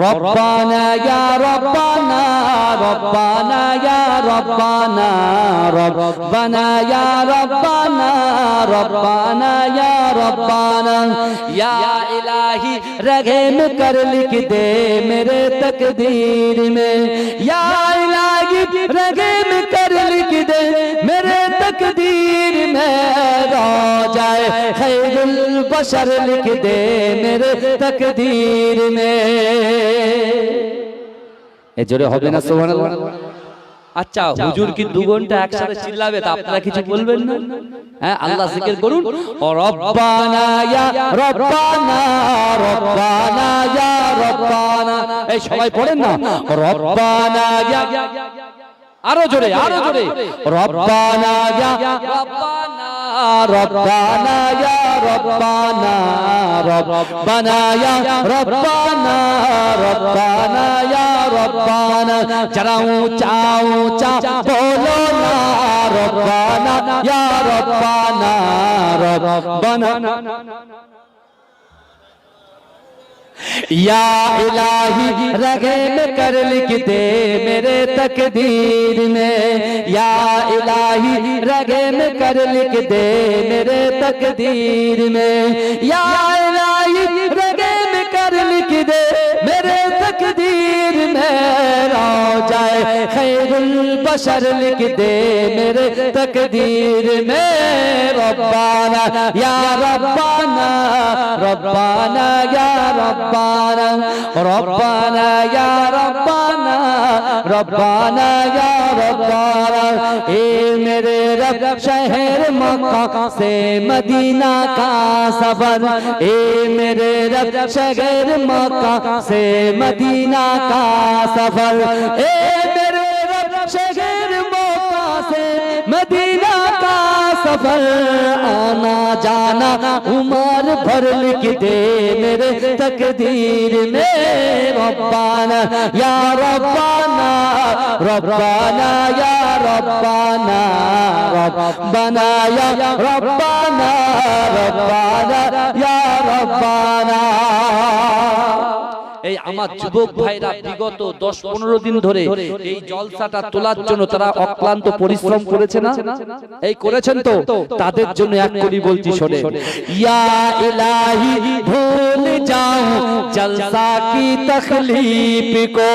রব্বানা ইয়া রব্বানা রব্বানা ইয়া রব্বানা রব্বানা ইয়া রব্বানা রব্বানা ইয়া রব্বানা ইয়া ইলাহি रहम कर लिख दे मेरे तकदीर में या इलाही रहम कर लिख दे मेरे तकदीर में रोजाए खैरुल बशर लिख दे मेरे तकदीर में ए जोरे হবে না সুবহানাল্লাহ আচ্ছা হুজুর কি 2 ঘন্টা একসাথে চিল্লাবে তা আপনারা কিছু বলবেন না হ্যাঁ আল্লাহ জিকির করুন ও রব্বানা ইয়া রব্বানা রব্বানা ইয়া রব্বানা এই সবাই পড়েন না রব্বানা ইয়া আরো জোরে রব্বানা ইয়া রব্বানা রব্বানা ইয়া রব্বানা রব্বানা ইয়া রব্বানা রব্বানা ইয়া রব্বানা যারা ऊंचा ऊंचा बोलो ना रब्बाना या रब्बाना रब्बाना या इलाही रहम कर लिख दे मेरे तकदीर में या इलाही रहम कर लिख दे मेरे तकदीर में या इलाही रहम कर लिख दे मेरे तकदीर में रोजाए खैरुल बशर लिख दे मेरे तकदीर में रब्बाना या रब्बाना रब्बाना या रब्बाना रब्बाना या रब्बाना रब्बाना या रब्बाना ए मेरे रब शहर मक्का से मदीना का सफर ए मेरे रब शहर मक्का से मदीना का सफर ए मेरे रब शहर मक्का से मदीना का सफर आना जाना उमर भर लिख दे मेरे तकदीर में रब्बाना या रब्बाना रब्बाना या रब्बाना रब्बाना या रब्बाना रब्बाना या रब्बाना এই আমার যুবক ভাইরা বিগত 10-15 দিন ধরে এই জলসাটা তোলার জন্য তারা অক্লান্ত পরিশ্রম করেছে না এই করেছেন তো তাদের জন্য এক করি বলছি শুনে ইয়া ইলাহি ভুল যাও জলসা কি তখলিফ কো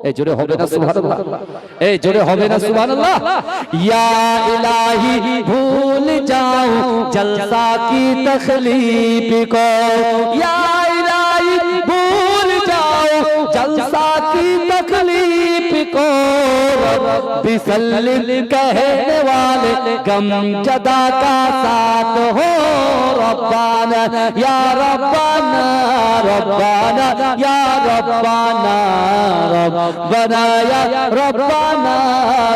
এই জোরে হবে না সুবহানাল্লাহ এই জোরে হবে না সুবহানাল্লাহ ইয়া ইলাহি ভুল যাও জলসা কি তখলিফ কো ইয়া भूल जाओ जलसा की तकलीफ को बिसल्लिम कहने वाले गम जदा का साथ हो रब्बाना या रब्बाना रब्बाना या रब्बाना रब्बाना या रब्बाना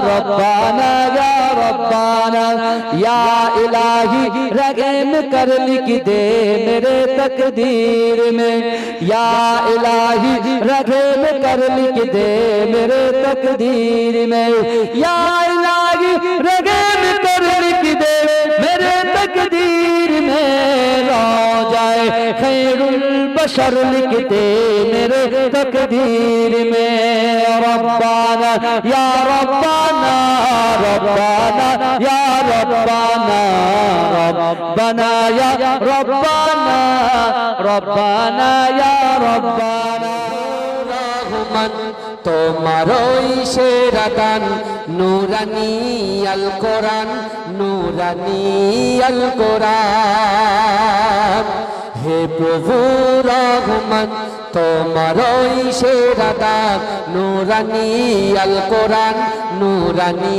रब्बाना या रब्बाना या इलाही रहम कर लिख दे मेरे तकदीर में या इलाही रहम कर लिख दे मेरे तकदीर में या इलाही रहम कर लिख दे मेरे तकदीर में रोजाए खैरुल बशर लिख दे मेरे तकदीर में रब्बाना या रब्बाना रब्बाना या रब्बाना रब्बाना या रब्बाना रब्बाना या रब्बाना रहमान তোমারই সেরা দান নূরানী আল কোরআন নূরানী আল কোরআন হে প্রভু রহমান তোমারই সেরা দান নূরানী আল কোরআন নূরানী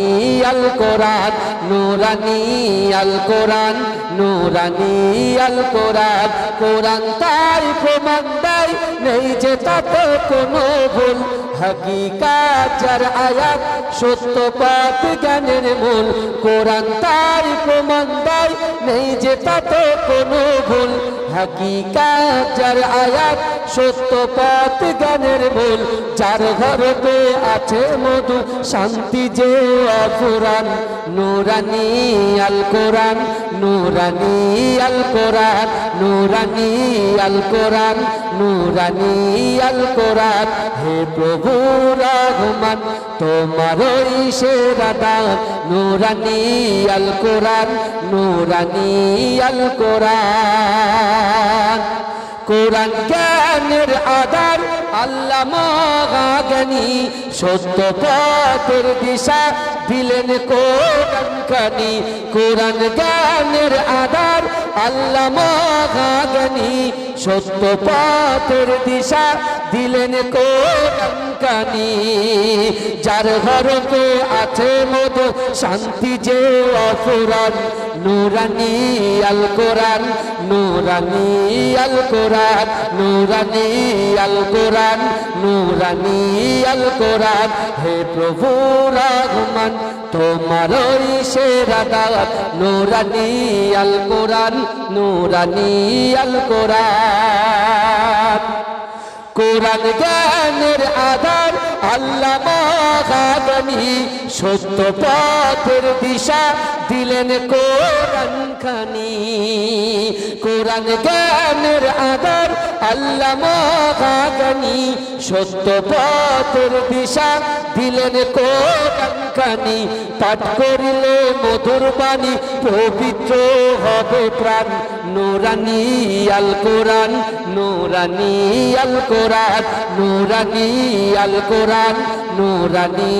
আল কোরআন নূরানী আল কোরআন নূরানী আল কোরআন কোরআন তাই প্রমাণ দেয় নেই যে তাতে কোনো ভুল হকিকাত যার আয়াত সত্য পথ জ্ঞানের মূল কোরআন তাই প্রমাণ দেয় নেই যে তাতে কোনো ভুল হাকিকাত যার আয়াত সত্য পথ জ্ঞানের মূল, যার ঘরেতে আছে মধু শান্তি যে অফুরান। নুরানি আল কোরআন, নুরানি আল কোরআন, নুরানি আল কোরআন, নুরানি আল কোরআন। হে প্রভু রহমান তোমারই সেরা দান, নুরানি আল কোরআন, নুরানি আল কোরআন। কোরআন জ্ঞানের আধার আল্লামা জ্ঞানী, সত্য পথের দিশা দিলেন কোরআন খানি। কোরআন জ্ঞানের আধার আল্লামা জ্ঞানী, সত্য পথের দিশা দিলেন কোরআন খানি। যার ঘরতে আছে মধু শান্তি যে অফুরান। নুরানি আল কোরআন, নুরানি আল কোরআন, নুরানি আল কোরআন, নুরানি আল কোরআন। হে প্রভু রহমান তোমারই সেরা দান, নুরানি আল কোরআন, নুরানি আল কোরআন। কোরআন জ্ঞানের আধার আল্লামা জ্ঞানী, সত্য পথের দিশা দিলেন কোরআন খানি। কোরআন জ্ঞানের আধার আল্লামা জ্ঞানী, সত্য পথের দিশা দিলেন কোরআন খানি। পাঠ করিলে মধুর বাণী পবিত্র হবে প্রাণ। নুরানি আল কোরআন, নুরানি আল কোরআন, নুরানি আল কোরআন, নুরানি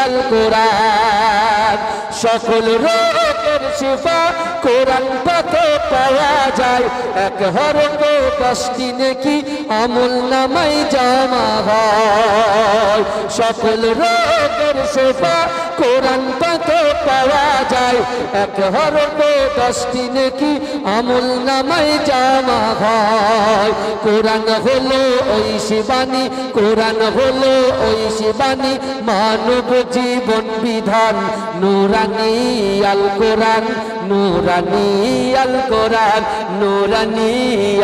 আল কোরআন। সকল রোগের শিফা কোরআন পাঠে পাওয়া যায়, এক হরফে 10টি নেকি আমল নামায় জমা হয়। সকল রোগের শিফা কোরআন পাঠে পাওয়া যায়, এক হরফে 10টি নেকি আমল নামায় জমা হয়। কোরআন হলো ওই শিবানী, কোরআন হলো ওই শিবানী, মানব জীবন বিধান। নুরানি আল কোরআন, নুরানি আল কোরআন, নুরানি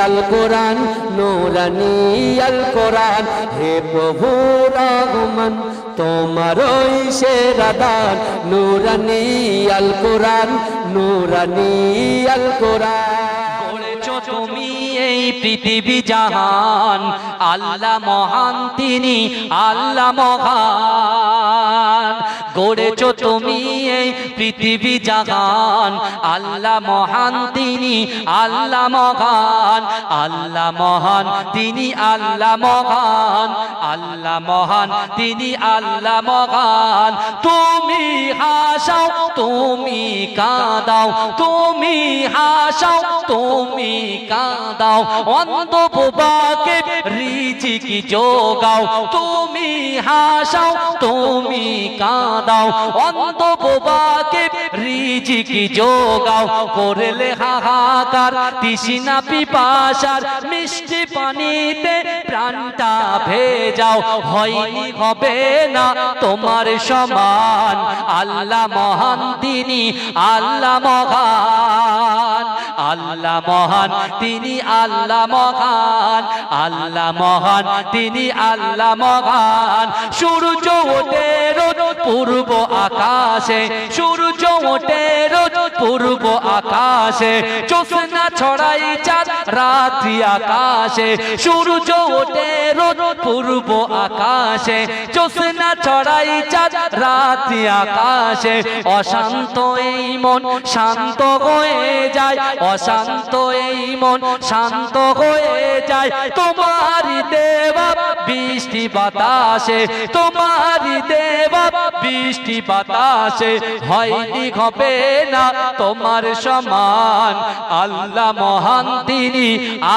আল কোরআন, নুরানি আল কোরআন। হে প্রভু রহমান তোমারই সেরা দান, নুরানি আল কোরআন, নুরানি আল কোরআন। গড়েছো তুমি এই পৃথিবী জাহান, আল্লাহ মহান তিনি আল্লাহ মহান। গড়েছো তুমি এই পৃথিবী জাহান, আল্লাহ মহান তিনি আল্লাহ মহান। আল্লাহ মহান তিনি আল্লাহ মহান, আল্লাহ মহান তিনি আল্লাহ মহান। তুমি হাসাও তুমি কাঁদাও, তুমি হাসাও তুমি কাঁদাও, অন্ধ বোবাকে রিজিক যোগাও। তুমি হাসাও তুমি কাঁদাও, অন্ধ বোবাকে রিজিক যোগাও। করলে হাহাকার তৃষ্ণা পিপাসার, মিষ্টি পানিতে প্রাণটা ভেজাও। হয়নি হবে না তোমার সমান, আল্লাহ মহান তিনি আল্লাহ মহান। আল্লাহ মহান তিনি আল্লাহ মহান, আল্লাহ মহান তিনি আল্লাহ মহান। সূর্য ওঠে রোজ পূর্ব আকাশে, সূর্য ওঠে রোজ পূর্ব আকাশে, জ্যোৎস্না ছড়াই চাঁদ রাত্রি আকাশে। সূর্য ওঠে রোজ পূর্ব আকাশে, জ্যোৎস্না ছড়াই চাঁদ রাত্রি আকাশে। অশান্ত এই মন শান্ত হয়ে যায়, অশান্ত এই মন শান্ত হয়ে যায়। তোমারই দেওয়া বৃষ্টি বাতাসে, তোমারই দেওয়া বৃষ্টি বাতাসে। হয়নি হবে না তোমার সমান, আল্লাহ মহান তিনি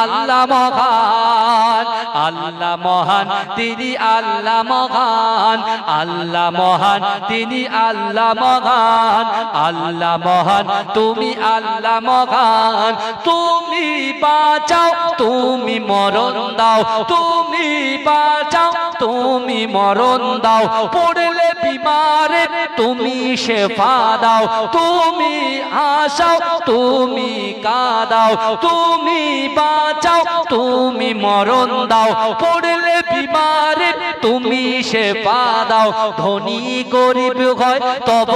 আল্লাহ মহান। আল্লাহ মহান তিনি আল্লাহ মহান, আল্লাহ মহান তিনি আল্লাহ মহান। আল্লাহ মহান তুমি আল্লাহ মহান। তুমি বাঁচাও তুমি মরণ দাও, তুমি বাঁচাও তুমি মরণ দাও, পড়লে বিমারে তুমি শেফা দাও, তুমি হাসাও তুমি কাঁদাও, তুমি বাঁচাও তুমি মরণ দাও, পড়লে বিমারে তুমি শেফা দাও। ধনী গরিব হয় তব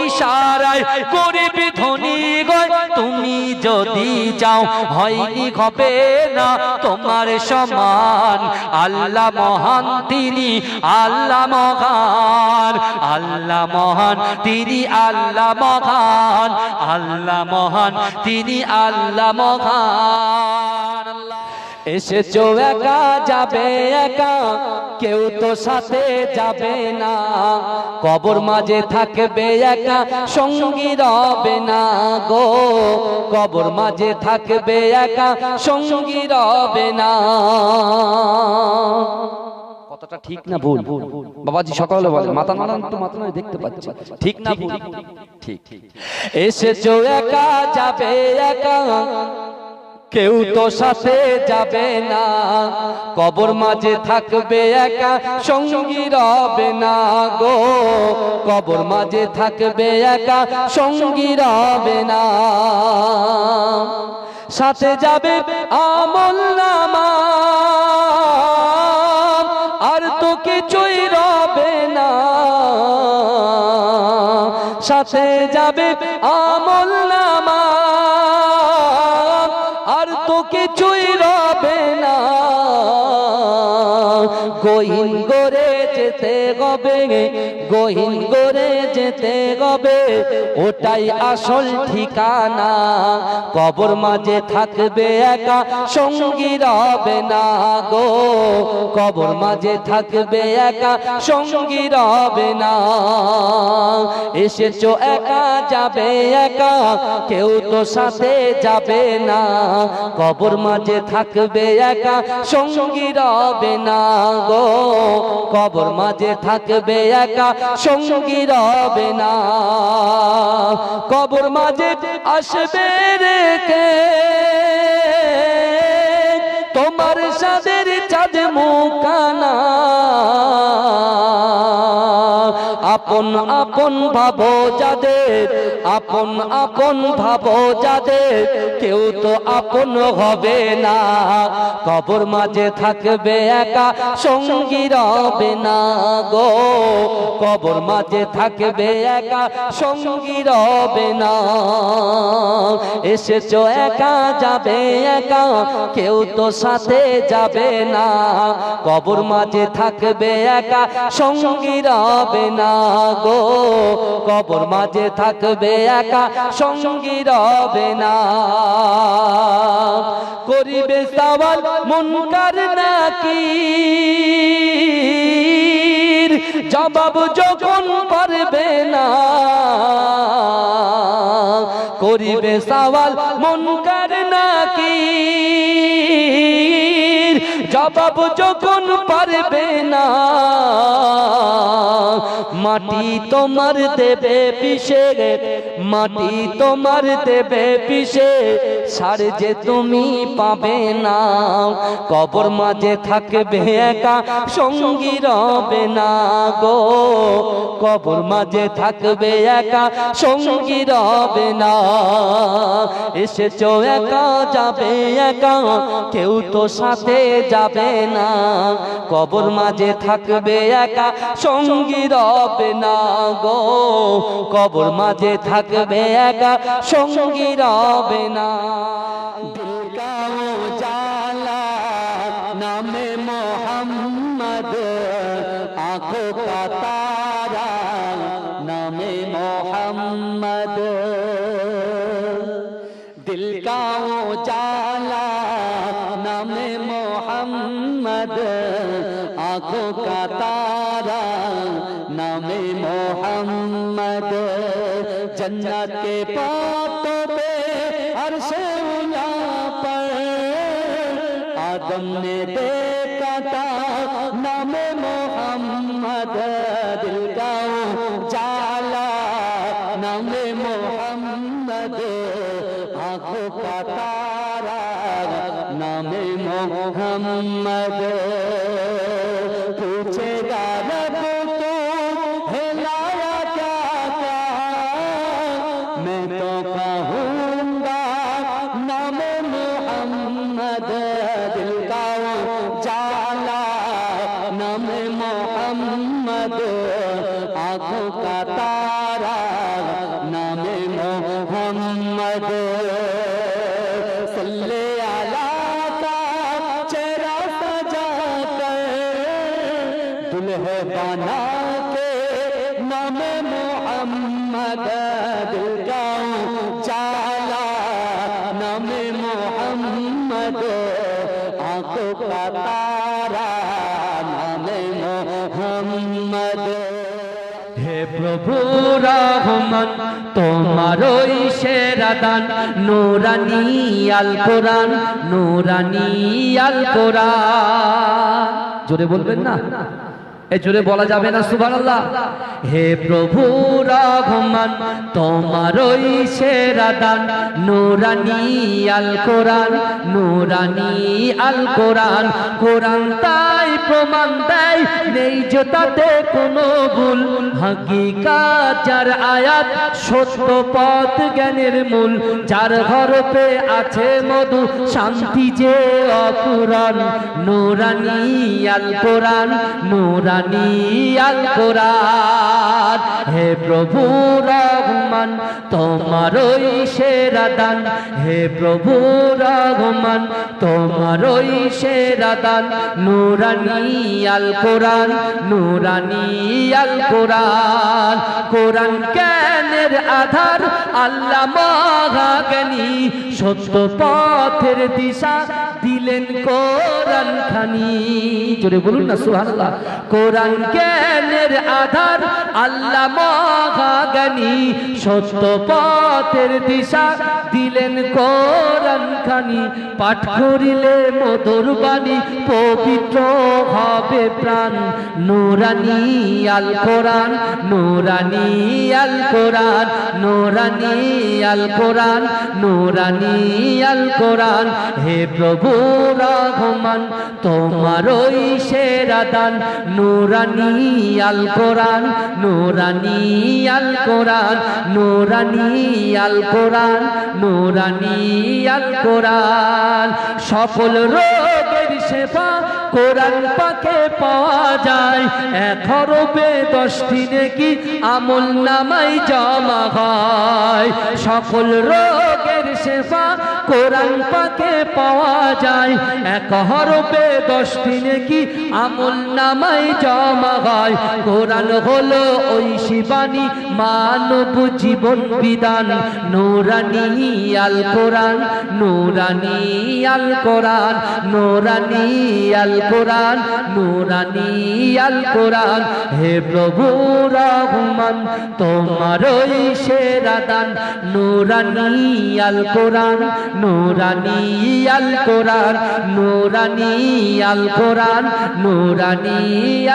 ইশারায়, গরিব ধনী হয় তুমি যদি চাও, হয়নি হবে না তোমার সমান। আল্লাহ মহান তিনি আল্লাহ মহান, আল্লাহ মহান তিনি আল্লাহ মহান, আল্লাহ মহান তিনি আল্লাহ মহান। এসেছো একা যাবে একা, কেউ তো সাথে যাবে না, কবর মাঝে থাকবে একা সঙ্গী রবে না গো, কবর মাঝে থাকবে একা সঙ্গী রবে না। কতটা ঠিক না ভুল? বাবাজি সকালে বলে মাথা নাড়ান তো, মাথা নয় দেখতে পাচ্ছি, ঠিক না ভুল? ঠিক। এসেছো একা যাবে একা, কেউ তো সাথে যাবে না, কবর মাঝে থাকবে একা সঙ্গী রবে না গো, কবর মাঝে থাকবে একা সঙ্গী রবে না। সাথে যাবে আমলনামা, আর তো কিছুই রবে না, সাথে যাবে আমলনামা, আর তো কিছুই রবে না। গহীন করে যেতে হবে, গহীন করে যেতে হবে, ওটাই আসল ঠিকানা, কবর মাঝে থাকবে একা সঙ্গী রবে না গো, কবর মাঝে থাকবে একা সঙ্গী রবে না। এসেছো একা যাবে একা, কেউ তো সাথে যাবে না, কবর মাঝে থাকবে একা সঙ্গী রবে না গো, কবর মাঝে থাকবে একা সঙ্গী রবে না। কবর মাঝে আসবে রেখে তোমার সাদের চাঁদ মুখানা, আপন আপন ভাবো যাদের, আপন আপন ভাবো যাদের, কেউ তো আপন হবে না, কবর মাঝে থাকবে একা সঙ্গী রবে না গো, কবর মাঝে থাকবে একা সঙ্গী রবে না। এসেছো একা যাবে একা, কেউ তো সাথে যাবে না, কবর মাঝে থাকবে একা সঙ্গী রবে না গো, কবর মাঝে থাকবে একা সঙ্গী রবে না। করিবে সওয়াল মুনকার নাকির, জবাব যখন পারবে না, করিবে সওয়াল মুনকার নাকির, জবাব যখন পারবে না, মাটি তোমার দেবে পিষে, মাটি তোমার দেবে পিষে, সার যে তুমি পাবে না, কবর মাঝে থাকবে একা সঙ্গী রবে না গো, কবর মাঝে থাকবে একা সঙ্গী রবে না। এসেছো একা যাবে একা, কেউ তো সাথে যাবে না, কবর মাঝে থাকবে একা সঙ্গী রবে না গো, কবর মাঝে থাকবে একা সঙ্গী রবে না। দিল কা উজালা নামে মোহাম্মদ, आँखों का तारा नामे मोहम्मद, दिल का उजाला नामे मोहम्मद, आँखों का तारा नामे मोहम्मद। जन्नत के बातों पे अर्शे उला पर आदम ने देखा था नामे मोहम्मद, दिल का उजाला नामे मोहम्मद, आँखों का तारा नामे मोहम्मद। पूछ बना के नाम मोहम्मद दिल गाऊं जाला नाम मोहम्मद आंखों का तारा नाम मोहम्मद হে প্রভু রহমান তোমারই সেরা দান নূরানী আল কোরআন নূরানী আল কোরআন জোরে বলবেন না এই জোরে বলা যাবে না সুবহানাল্লাহ হে প্রভু রহমান তোমারই সেরা দান নূরানী আল কোরআন নূরানী আল কোরআন কোরআন তাই প্রমাণ দেয় নেই যে তাতে কোনো ভুল হাকিকাত যার আয়াত সত্য পথ জ্ঞানের মূল যার হরফে আছে মধু শান্তি যে অকুরআন নূরানী আল কোরআন নূরানী আল কোরআন হে প্রভু রহমান তোমারই সেরা দান হে প্রভু রহমান তোমারই সেরা দান নূরানী আল কোরআন নূরানী আল কোরআন কোরআন জ্ঞানের আধার আল্লাহ মহাজ্ঞানী সত্য পথের দিশা দিলেন কোরআন খানি জোরে বলুন না সুবহানাল্লাহ কোরআন জ্ঞানের আধার আল্লাহ মহাজ্ঞানী সত্য পথের দিশা দিলেন কোরআন খানি পাঠ করিলে মধুর বাণী পবিত্র হবে প্রাণ নূরানী আল কোরআন নূরানী আল কোরআন নূরানী আল কোরআন নূরানী আল কোরআন হে প্রভু রহমান তোমারই সেরা দান নূরানী আল কোরআন নূরানী আল কোরআন নূরানী আল কোরআন নূরানী আল কোরআন সকল রোগের সেবা কোরআন পাকে পাওয়া যায় 11 নেকি আমল নামাই জমা হয় সকল রোগের সেবা কোরআন পাকে পাওয়া যায় 11 নেকি আমল নামাই জমা হয় কোরআন হলো ওই শিবানী মানব জীবন বিধান নূরানী আল কোরআন নূরানী আল কোরআন নূরানী আল কোরআন নূরানী আল কোরআন হে প্রভু রহমান তোমারই সেরা দান নূরানী আল কোরআন নূরানী আল কোরআন নূরানী আল কোরআন নূরানী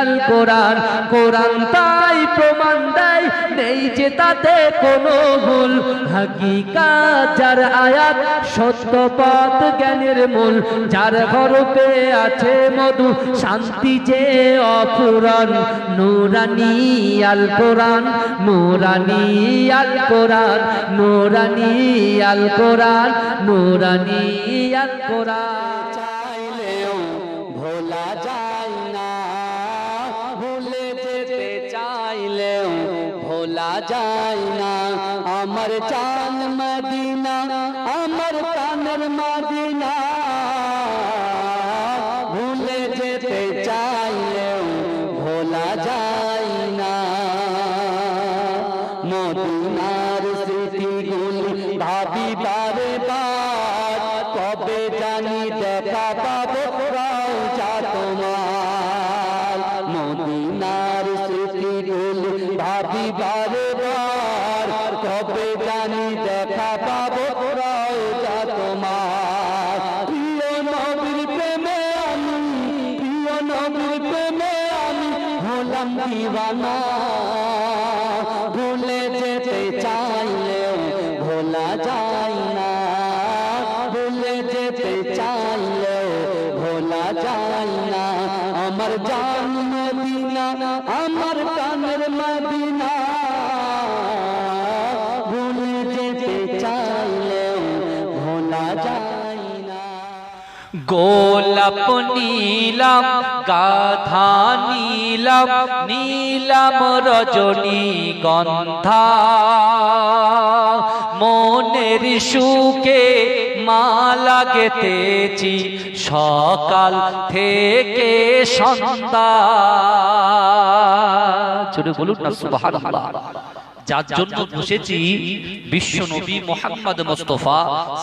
আল কোরআন কোরআন তাই প্রমাণ দেয় নেই যে তাতে কোনো ভুল হাকিকাত যার আয়াত সত্য পথ জ্ঞানের মূল যার হরফে আছে মধু শান্তি যে অফুরান নূরানী আল কোরআন নূরানী আল কোরআন নূরানী আল কোরআন নূরানী আল কোরআন চাইলেও ভোলা যায় না ভুলে যেতে চাইলেও ভোলা যায় না আমার জান মদিনা আমার প্রাণের মদিনা ভুলে যেতে চাইলেও ভোলা যায় না মদিনার স্মৃতিগুলি ভাবি বারে বার কবে জানি দেখা পাবো রওজা তোমার মদিনার স্মৃতিগুলি ভাবি বারে বার কবে জানি দেখা পাবো রওজা তোমার প্রিয় নবীর প্রেমে আমি প্রিয় নবীর প্রেমে আমি হলাম দিওয়ানা ভুলে যেতে চাইলেও ভোলা যায় না ভুলে যেতে চাইলেও ভোলা যায় না আমার জান মদিনা আমার প্রাণের মদিনা ভুলে যেতে চাইলেও ভোলা যায় না গোলাপ নীলাম গাধা নীলাম নীলাম রজনী গন্ধা মনের সুখে মালা গেতেছি সকাল থেকে সন্ধ্যা ছোটে বলুন না সুবহানাল্লাহ। যার জন্য বসেছি বিশ্ব নবী মুহাম্মদ মুস্তাফা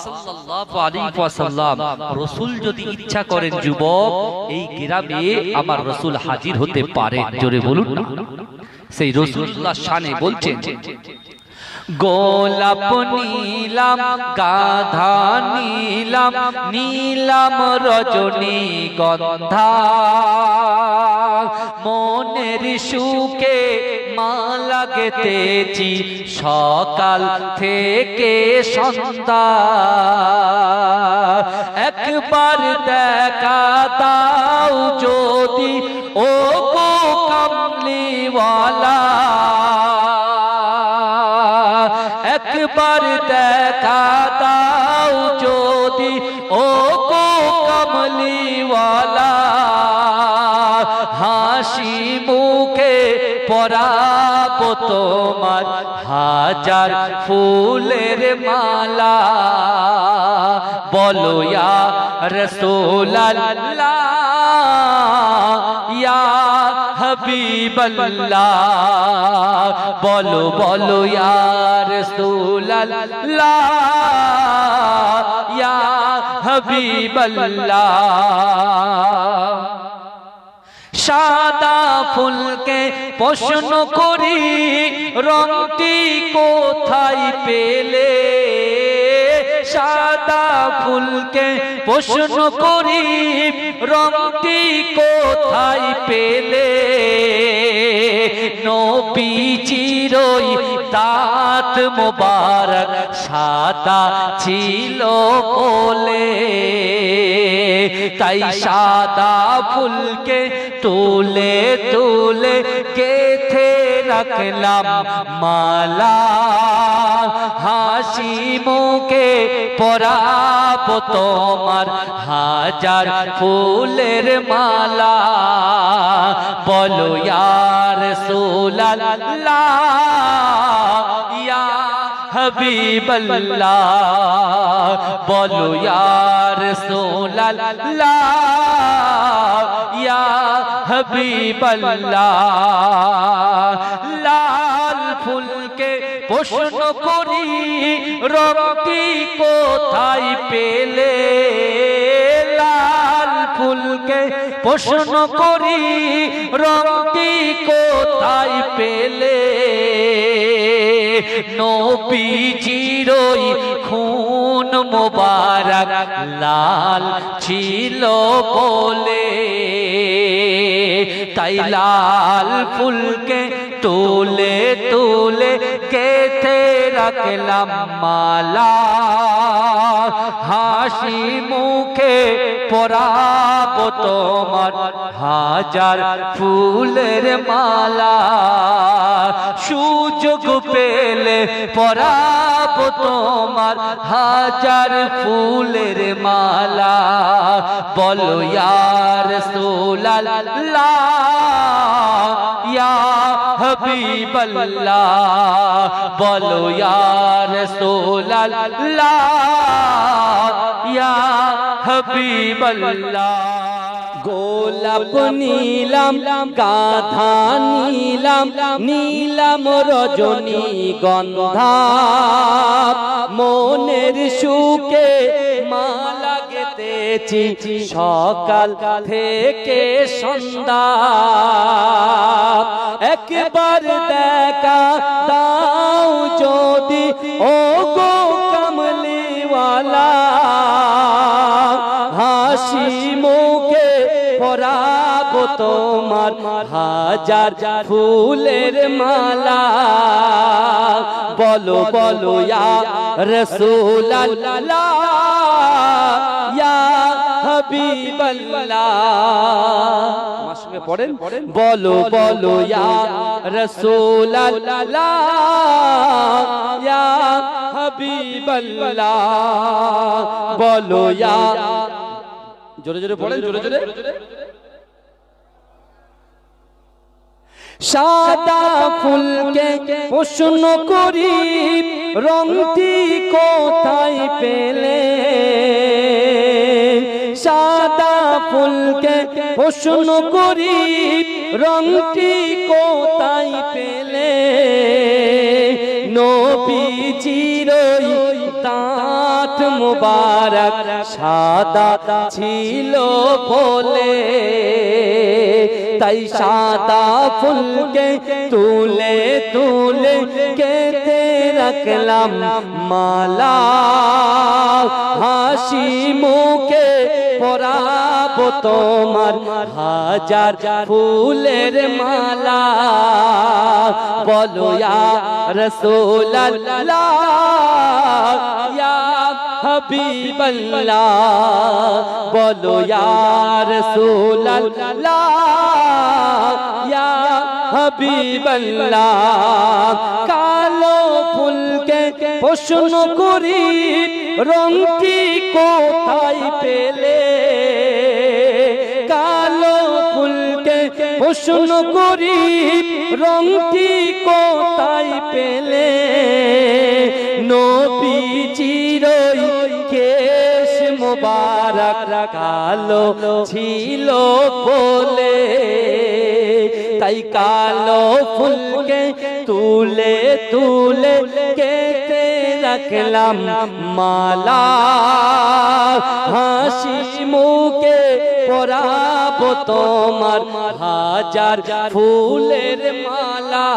সাল্লাল্লাহু আলাইহি ওয়াসাল্লাম রাসূল যদি ইচ্ছা করেন যুবক এই গ্রামে আমার রাসূল হাজির হতে পারে, জোরে বলুন না। সেই রাসূলুল্লাহ শানে বলছেন, গোলাপ নীলাম গাধা নীলাম নীলাম রজনী গন্ধা, মনের সুখে মালা গেথেছি সকাল থেকে সন্ধ্যা, একবার দেখা দাও যদি ও গো কামলিওয়ালা, একবার দেখা দাও যদি ও গো কমলিওয়ালা, হাসি মুখে পরাবো তোমার হাজার ফুলের মালা, বলো ইয়া রাসূলুল্লাহ ইয়া হাবিবাল্লাহ, বলো বলো ইয়া রাসূলুল্লাহ ইয়া হাবিবাল্লাহ। সাদা ফুলকে প্রশ্ন করি রংটি কোথায় পেলে, সাদা ফুলকে প্রশ্ন করি রংটি কোথায় পেলে, নবীজির ওই দাঁত মোবারক সাদা ছিল বলে, তাই সাদা ফুলকে তুলে তুলে গেথে রাখলাম মালা, হাসি মুখে পরাবো তোমার হাজার ফুলের মালা, বলো ইয়া রাসূলুল্লাহ ইয়া হাবিবাল্লাহ, বলো ইয়া রাসূলুল্লাহ ইয়া হাবিবাল্লাহ। লাল ফুলকে প্রশ্ন করি রংটি কোথায় পেলে, লাল ফুলকে প্রশ্ন করি রংটি কোথায় পেলে, নবীজির ওই খুন মোবারক লাল ছিল বলে, তাই লাল ফুলকে তুলে তুলে গেথে রাখলাম মালা, হাসি মুখে পরাবো তোমার হাজার ফুলের মালা, সুযোগ পেলে পরাবো তোমার হাজার ফুলের মালা, বলো ইয়া রাসূলুল্লাহ ইয়া হাবিবাল্লাহ, বলো ইয়া রাসূলুল্লাহ ইয়া হাবিবাল্লাহ। গোলাপ নীলাম গাধা নীলাম নীলাম রজনী গন্ধা, মনের সুখে মালা গেথেছি সকাল থেকে সন্ধ্যা, একবার দেখা দাও যদি ও গো কামলিওয়ালা, হাসি মুখে পরাবো তোমার হাজার ফুলের মালা, বলো বলো ইয়া রাসূলুল্লাহ ইয়া হাবিবাল্লাহ, আমার সঙ্গে পড়েন, বলো বলো ইয়া রাসূলুল্লাহ ইয়া হাবিবাল্লাহ, বলো ইয়া, জোরে জোরে পড়েন, জোরে জোরে। সাদা ফুলকে প্রশ্ন করি রংটি কোথায় পেলে, সাদা ফুলকে প্রশ্ন করি রংটি কোথায় পেলে নবীজির দাঁত মুবারক সাদা ছিল বলে তাই সাদা ফুলকে তুলে তুলে কেটে রাখলাম মালা হাসি মুখে পরাবো তোমার হাজার ফুলের মালা বলো ইয়া রাসূলুল্লাহ ইয়া হাবিবাল্লাহ বলো ইয়া রাসূলুল্লাহ ইয়া হাবিবাল্লাহ কালো ফুলকে প্রশ্ন করি রংটি কোথায় পেলে কালো ফুলকে প্রশ্ন করি রংটি কোথায় পেলে নবীজির কেশ মুবারক কালো ছিল বলে তাই কালো ফুলকে তুলে তুলে কেটে রাখলাম মালা হাসি মুখে পরাবো তোমার হাজার ফুলের মালা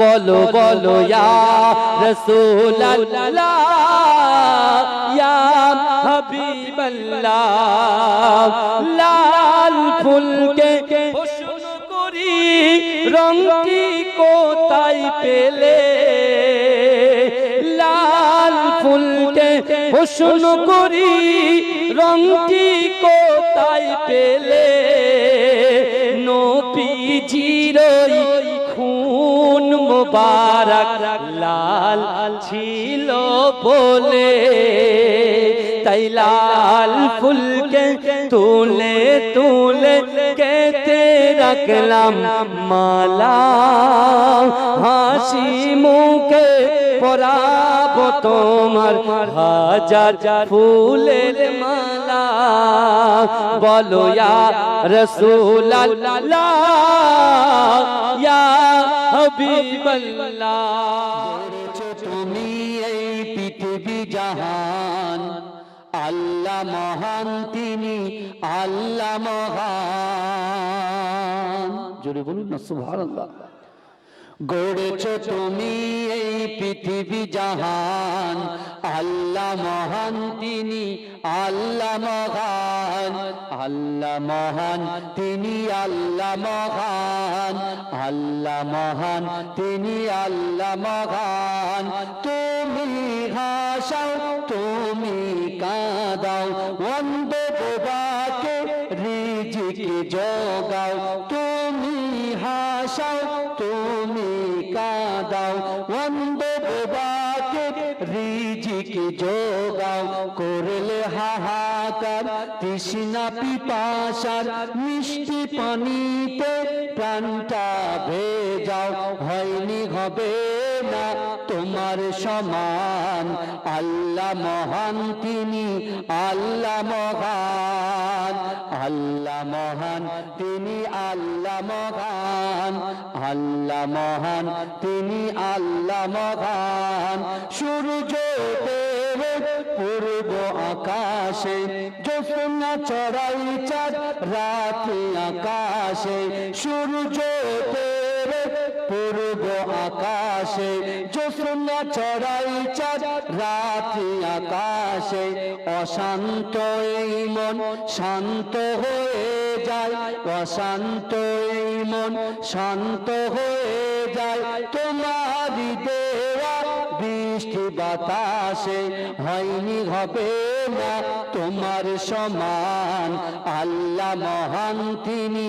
বলো বলো ইয়া রাসূলুল্লাহ ইয়া হাবিবাল্লাহ লাল ফুলকে প্রশ্ন করি রংটি কোথায় পেলে লাল ফুলকে প্রশ্ন করি রংটি কোথায় পেলে নবীজির খুন মুবারক লাল ছিল বলে তাই লাল ফুলকে তুলে তুলে কেটে রাখলাম মালা হাসি মুখে পরাবো তোমার হাজার ফুলের মালা বলো ইয়া রাসূলুল্লাহ ইয়া হাবিবাল্লাহ তুমি এই পৃথিবী জাহান আল্লাহ মহান তিনি আল্লাহ মহান জোরে বলুন না সুবহানাল্লাহ গড়েছ তুমি এই পৃথিবী জাহান আল্লাহ মহান তিনি আল্লাহ মহান আল্লাহ মহান তিনি আল্লাহ মহান আল্লাহ মহান তিনি আল্লাহ মহান তুমি হাসাও তুমি কাঁদাও অন্ধ বোবাকে রিজিক জোগাও তুমি হাসাও তুমি কাঁদাও অন্ধ বোবাকে রিজিক জোগাও করলে হাহাকার তৃষ্ণা পিপাসার মিষ্টি পানিতে প্রাণটা ভেজাও হয়নি হবে না তোমার সমান আল্লাহ মহান তিনি আল্লাহ মহান আল্লাহ মহান তিনি আল্লাহ মহান আল্লাহ মহান তিনি আল্লাহ মহান সূর্য পূর্ব আকাশে জ্যোৎস্না চড়াই চাঁদ রাতে আকাশে সূর্য পূর্ব আকাশে জ্যোৎস্না চড়াই চাঁদ রাতে আকাশে অশান্ত এই মন শান্ত হয়ে যায় অশান্ত এই মন শান্ত হয়ে যায় তোমারি দেওয়া বৃষ্টি বাতাসে হয়নি হবে না তোমার সমান আল্লাহ মহান তিনি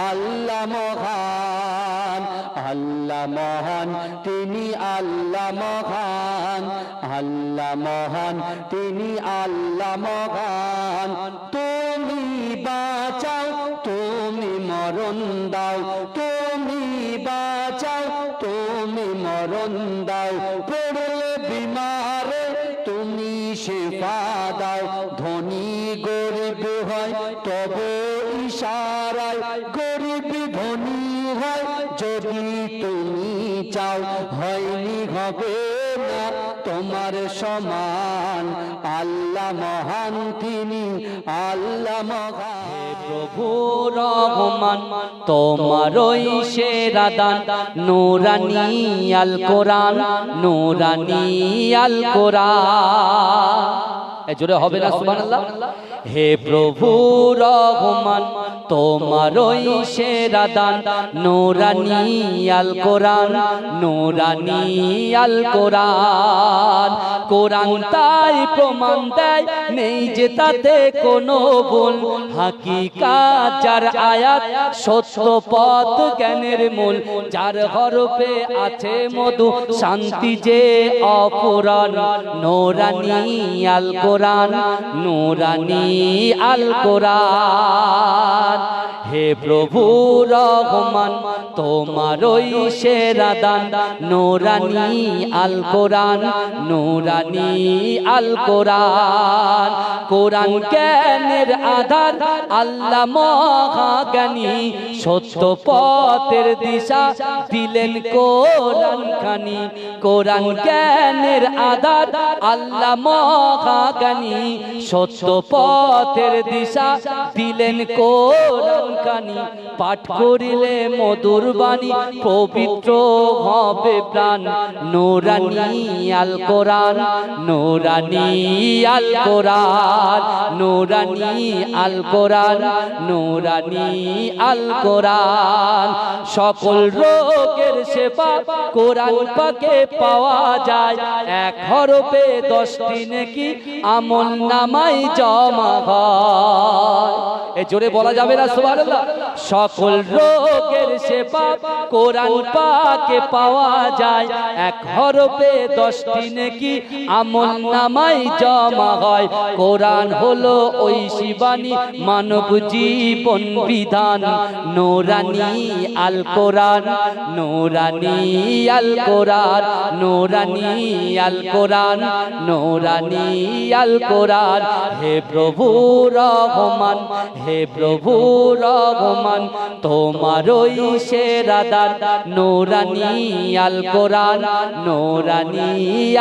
আল্লাহ মহান আল্লাহ মহান তিনি আল্লাহ মহান আল্লাহ মহান তিনি আল্লাহ মহান তুমি বাঁচাও তুমি মরণ দাও তুমি বাঁচাও তুমি মরণ দাও পড়লে বিমারে তুমি শিফা দাও ধনী গরিব হয় গরিব ধনী হয় যদি তুমি চাও, হয়নি হবে না তোমার সমান। আল্লাহ মহান, তিনি আল্লাহ মহান। প্রভু রহমান তোমারই সেরা দান, নূরানি আল কোরআন, নূরানি আল কোরআন। এ জোরে হবে না সুবহানাল্লাহ? হে প্রভু রহমান তোমারই সেরা দান, নূরানি আল কোরআন, নূরানি আল কোরআন। কোরআন তাই প্রমাণ দেয় নেই যে তাতে কোনো ভুল, হাকিকাত যার আয়াত সত্য পথ জ্ঞানের মূল। যার হরফে আছে মধু শান্তি যে অপূরণ, নূরানি আল কোরআন, নূরানি আল কোরআন। হে প্রভু রহমান তোমারই সেরা দান, নূরানি আল কোরআন, নূরানি আল কোরআন। কোরআন জ্ঞানের আধার, আল্লাহ মহাজ্ঞানী, সত্য পথের দিশা দিলেন কোরআন খানি। কোরআন জ্ঞানের আধার, আল্লাহ মহাজ্ঞানী, সত্য পথের দিশা দিলেন কোরআন খানি। পাঠ করিলে মধুর বাণী, পবিত্র হবে প্রাণ, নূরানি আল কোরআন, নূরানি আল কোরআন, নূরানি আল কোরআন, নূরানি আল কোরআন। সকল রোগের সেবা কোরআন পাকে পাওয়া যায়, এক হরফে 10টি নেকি আমল নামাই জমা হয়। এ জোরে বলা যাবে না সুবহানাল্লাহ? সকল রোগের সেবা কোরআন পাকে পাওয়া যায়, এক হরফে 10টি নেকি আমল নামাই জমা হয়। কোরআন হলো ওই শিবানী, মানব জীবন বিধান, নূরানি আল কোরআন, নূরানি আল কোরআন, নূরানি আল কোরআন, নূরানি আল কোরআন। হে প্রভু রহমান, হে প্রভু রহমান তোমারই সেরা দান, নূরানি আল কোরআন, নূরানি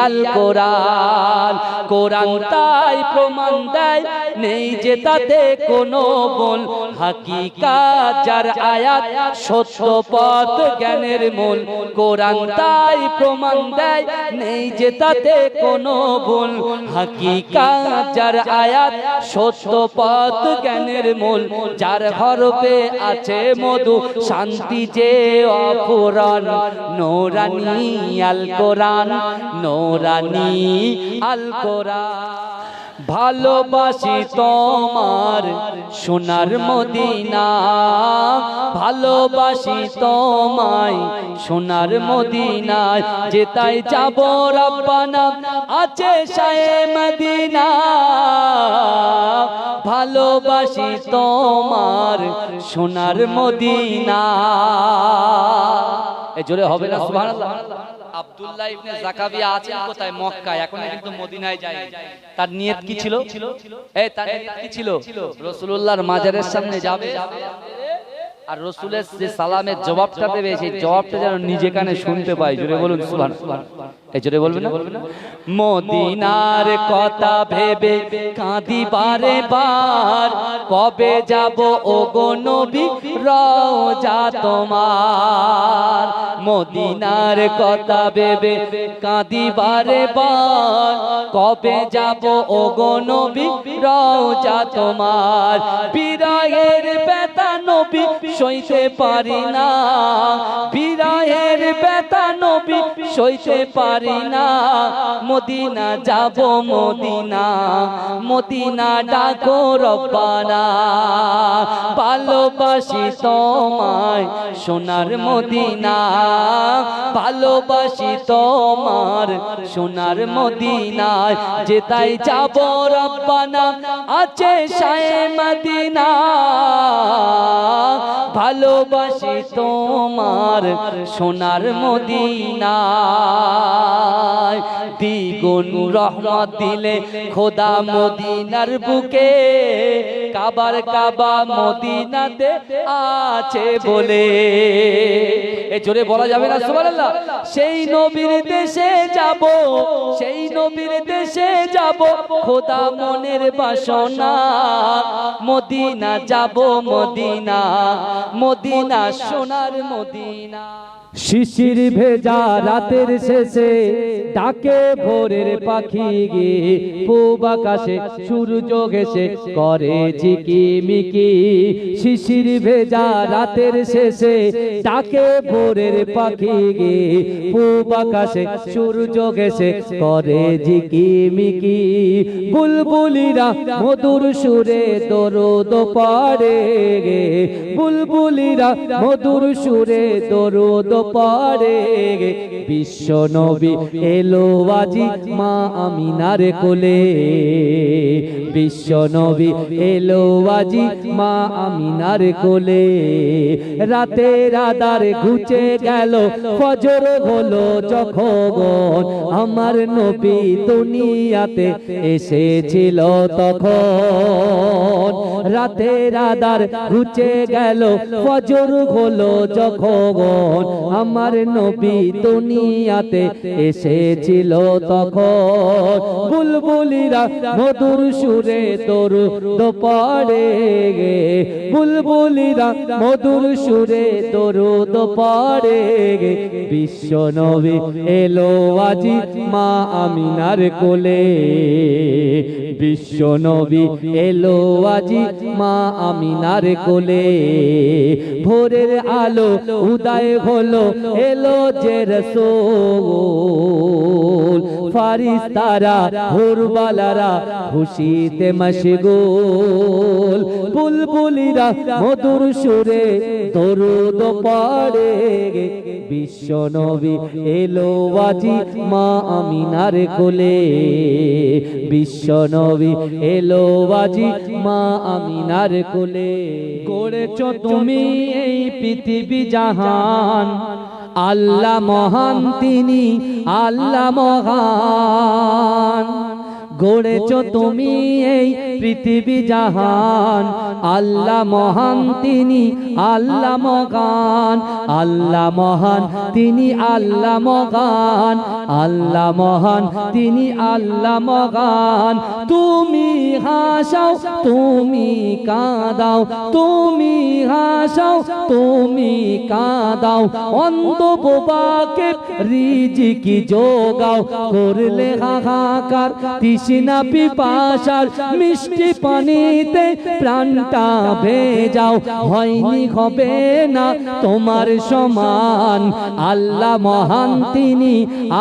আল কোরআন। কোরআন তাই প্রমাণ দেয় নেই যে তাতে কোনো ভুল, হাকিকাত যার আয়াত সত্য পথ জ্ঞানের মূল। কোরআন তাই প্রমাণ দেয় নেই যে তাতে কোনো ভুল, হাকিকাত যার আয়াত সত্য পথ জ্ঞানের মূল। যার হরফে আছে মধু শান্তি যে অপূরণ, নূরানি আল কোরআন, নূরানি আল কোরআন। ভালোবাসি তোমার সোনার মদিনা, ভালোবাসি তোমায় সোনার মদিনায়, যেতাই যাব রব্বানা আছে শায়ে মদিনা। ভালোবাসি তোমার সোনার মদিনা। এ জোরে হবে না সুবহানাল্লাহ? আব্দুল্লাহ ইবনে জাকাবিয়া আছেন কোথায়? মক্কায়। এখন কিন্তু মদিনায় যায়। তার নিয়ত কি ছিল? তার নিয়ত কি ছিল? রাসূলুল্লাহর মাজারের সামনে যাবে, আর রাসূলের যে সালামের জবাবটা দেবে, সেই জবাবটা যেন নিজে কানে শুনতে পায়। জোরে বলুন সুবহানাল্লাহ। এই জোরে বলবেন না? মদিনার কথা ভেবে কাঁদি বারে বার, কবে যাব ওগো নবী রওজা তোমার। মদিনার কথা ভেবে কাঁদি বারে বার, কবে যাব ওগো নবী রওজা তোমার। বিরহের ব্যথা নবী সইতে পারি না, বিরহের ব্যথা নবী সইতে পারি না। মদিনা যাব মদিনা, মদিনা ডাকো রব্বানা। ভালোবাসি তোমায় সোনার মদিনা, ভালোবাসি তোমার সোনার মদিনায়, যেতাই যাব রব্বানা আছে শায়ে মদিনা। ভালোবাসি তোমার সোনার মদিনা। দ্বিগুণ রহমত দিলে খোদা মদিনার বুকে, কাবার কাবা মদিনাতে আছে বলে। এ জোরে বলা যাবে না সুবহানাল্লাহ? সেই নবীর দেশে যাব, সেই নবীর দেশে যাব, খোদা মনের বাসনা, মদিনা যাব, মদিনা, মদিনা সোনার মদিনা। শিশির ভেজা রাতের শেষে ডাকে ভোরের পাখি গে, পূব আকাশে সূর্য ঘেষে করে ঝিকিমিকি। শিশির ভেজা রাতের শেষে ডাকে ভোরের পাখি গে, পূব আকাশে সূর্য ঘেষে করে ঝিকিমিকি। বুলবুলিরা মধুর সুরে দরুদ পড়ে গে, বুলবুলিরা মধুর সুরে দরুদ পড়ে গে। বিশ্ব নবী এলো আজি মা আমিনার কোলে, বিশ্ব নবী এলো আজি মা আমিনার কোলে। রাতের আধার ঘুচে গেল, ফজর হলো যখন, আমার নবী দুনিয়াতে এসেছিল তখন। রাতের আধার ঘুচে গেল, ফজর হলো যখন, আমার নবী দুনিয়াতে এসেছিল তখন। বুলবুলিরা মধুর সুরে দরুদ পড়ে গে, বুলবুলিরা মধুর সুরে দরুদ পড়ে গে। বিশ্ব নবী এলো আজি মা আমিনার কোলে, বিশ্ব নবী এলো আজি মা আমিনার কোলে। ভোরের আলো উদয় হলো, এলো যে রাসূল, ফারিস্তারা হুরবালারা খুশিতে মশগুল। বুলবুলিরা মধুর সুরে দরুদ পড়ে গে, বিশ্ব নবী এলো আজি মা আমিনার কোলে, বিশ্ব নবী এলো আজি মা আমিনার কোলে। গড়েছ তুমি এই পৃথিবী জাহান, আল্লাহ মহান তিনি, আল্লাহ মহান। গড়েছ তুমি এই পৃথিবী জাহান, আল্লাহ মহান তিনি, আল্লাহ মহান। আল্লাহ মহান তিনি, আল্লাহ মহান, আল্লাহ মহান তিনি, আল্লাহ মহান। তুমি হাসাও, তুমি কাঁদাও, তুমি হাসাও, তুমি কাঁদাও, অন্ধ বোবাকে রিজিকি যোগাও। করলে হাহাকার তৃষ্ণা পিপাসার, মিষ্টি পানিতে প্রাণটা ভেজাও। হয়নি হবে না তোমার সমান, আল্লাহ মহান তিনি,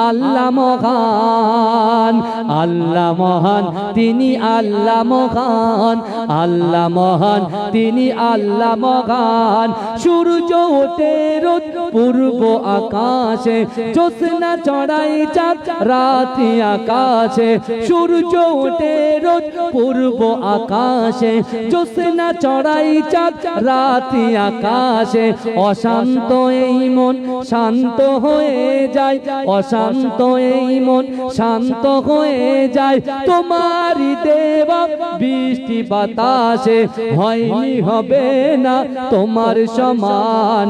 আল্লাহ মহান। আল্লাহ মহান তিনি, আল্লাহ মহান, আল্লাহ মহান তিনি, আল্লাহ মহান। সূর্য ওঠে রোজ পূর্ব আকাশে, জ্যোৎস্না চড়াই চাঁদ রাতি আকাশে। সূর্য ওঠে রোজ পূর্ব আকাশে, জ্যোৎস্না চড়াই চাঁদ রাতি আকাশে। অশান্ত এই মন শান্ত হয়ে যায়, অশান্ত এই মন শান্ত হয়ে যায়, তোমারই দেওয়া বৃষ্টি বাতাসে। হয়নি হবে না তোমার সমান,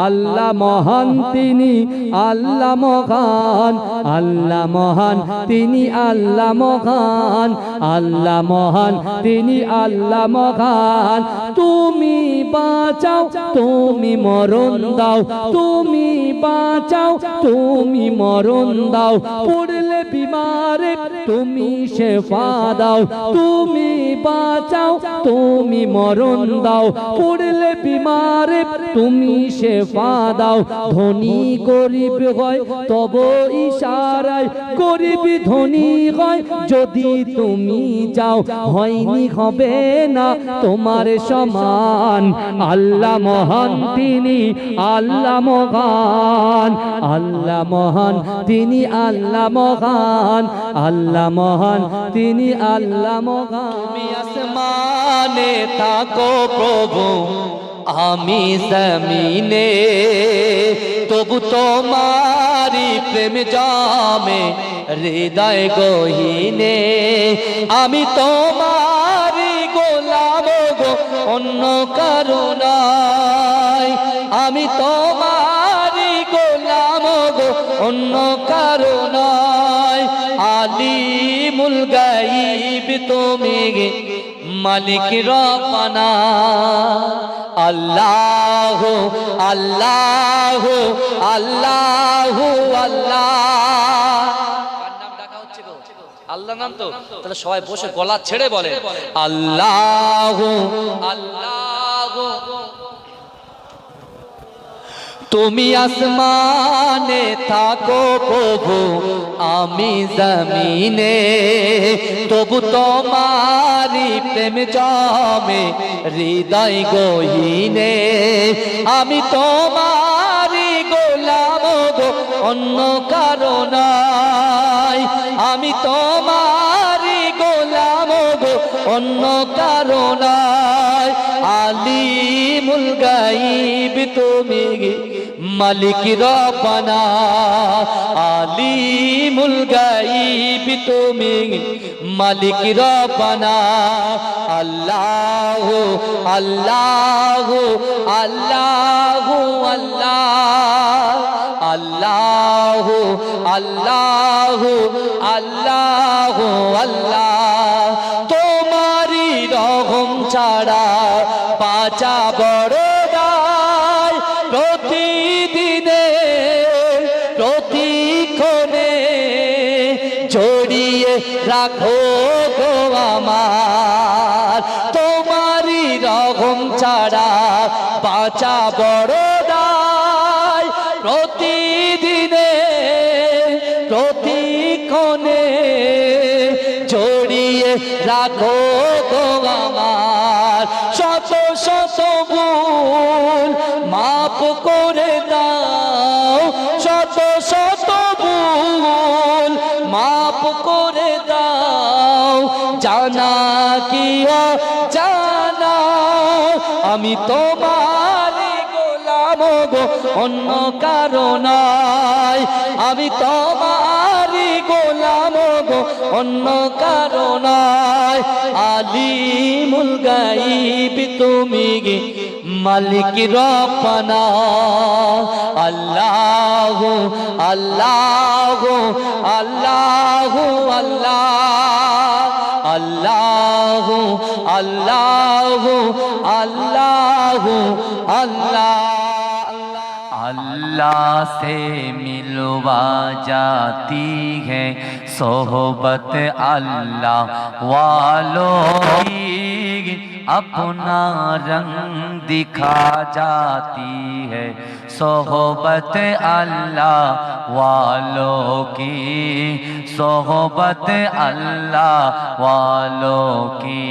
আল্লাহ মহান তিনি, আল্লাহ মহান। আল্লাহ মহান তিনি, আল্লাহ মহান, আল্লাহ মহান তিনি, আল্লাহ মহান। তুমি বাঁচাও, তুমি মরণ দাও, তুমি বাঁচাও, তুমি মরণ দাও। পড়লে বিমারে তুমি শেফা দাও, তুমি বাঁচাও, তুমি মরণ দাও। পড়লে বিমারে তুমি শেফা দাও। ধনী গরিব হয় তব ইশারায়, গরিব ধনী হয় যদি তুমি যাও। হয়নি হবে না তোমার সমান, আল্লাহ মহান তিনি, আল্লাহ মহান। আল্লাহ মহান তিনি, আল্লাহ মহান, আল্লাহ মহান তিনি, আল্লাহ মহান। তুমি আসমানে থাকো প্রভু, আমি জমিনে, তবু তোমারি প্রেম জামে হৃদয় গহীনে। আমি তোমারি গোলাম অন্য কারো নাই। আমি তোমারই গোলাম গো, অন্য কারো নাই। আলিমুল গায়ব তুমি, মালিক রব্বানা। আল্লাহ আল্লাহ আল্লাহ আল্লাহ। কার নাম ডাকা হচ্ছে গো? আল্লাহ নাম তো। তাহলে সবাই বসে গলা ছেড়ে বলে আল্লাহ আল্লাহ। তুমি আসমানে থাকো প্রভু, আমি জমিনে, তবু তোমারি প্রেম জমে হৃদয় গহীনে। আমি তোমারি গোলাম গো, অন্য কারো নাই। আমি তোমারি গোলাম গো, অন্য কারো নাই। আলিমুল গায়ব তুমি, মালিক রব্বানা। আলিমুল গায়ব তুমি, মালিক রব্বানা। আল্লাহ আল্লাহ আল্লাহ আল্লাহ আল্লাহ আল্লাহ আল্লাহ আল্লাহ। তোমারি রহম ছাড়া বাঁচা বড় দায়। প্রতিদিনে প্রতিক্ষণে জড়িয়ে রাখো গো আমার। তোমারি রহম ছাড়া বাঁচা বড় দায়। প্রতিদিনে প্রতিক্ষণে জড়িয়ে রাখো গো আমার। শত শত ভুল মাফ করে দাও, শত শত ভুল মাফ করে দাও। জানা কি জানা, আমি তোমারি গোলাম গো, অন্য কারো নাই। আমি তোমারি গোলাম গো, অন্য কারো নাই। আলিমুল গায়ব তুমি, মালিক রব্বানা। আল্লাহ আল্লাহ আল্লাহ আল্লাহ আল্লাহ আল্লাহ আল্লাহ আল্লাহ। अल्लाह से मिलवा जाती है सोहबत अल्लाह वालों की, अपना रंग दिखा जाती है सोहबत अल्लाह वालों की, सोहबत अल्लाह वालों की।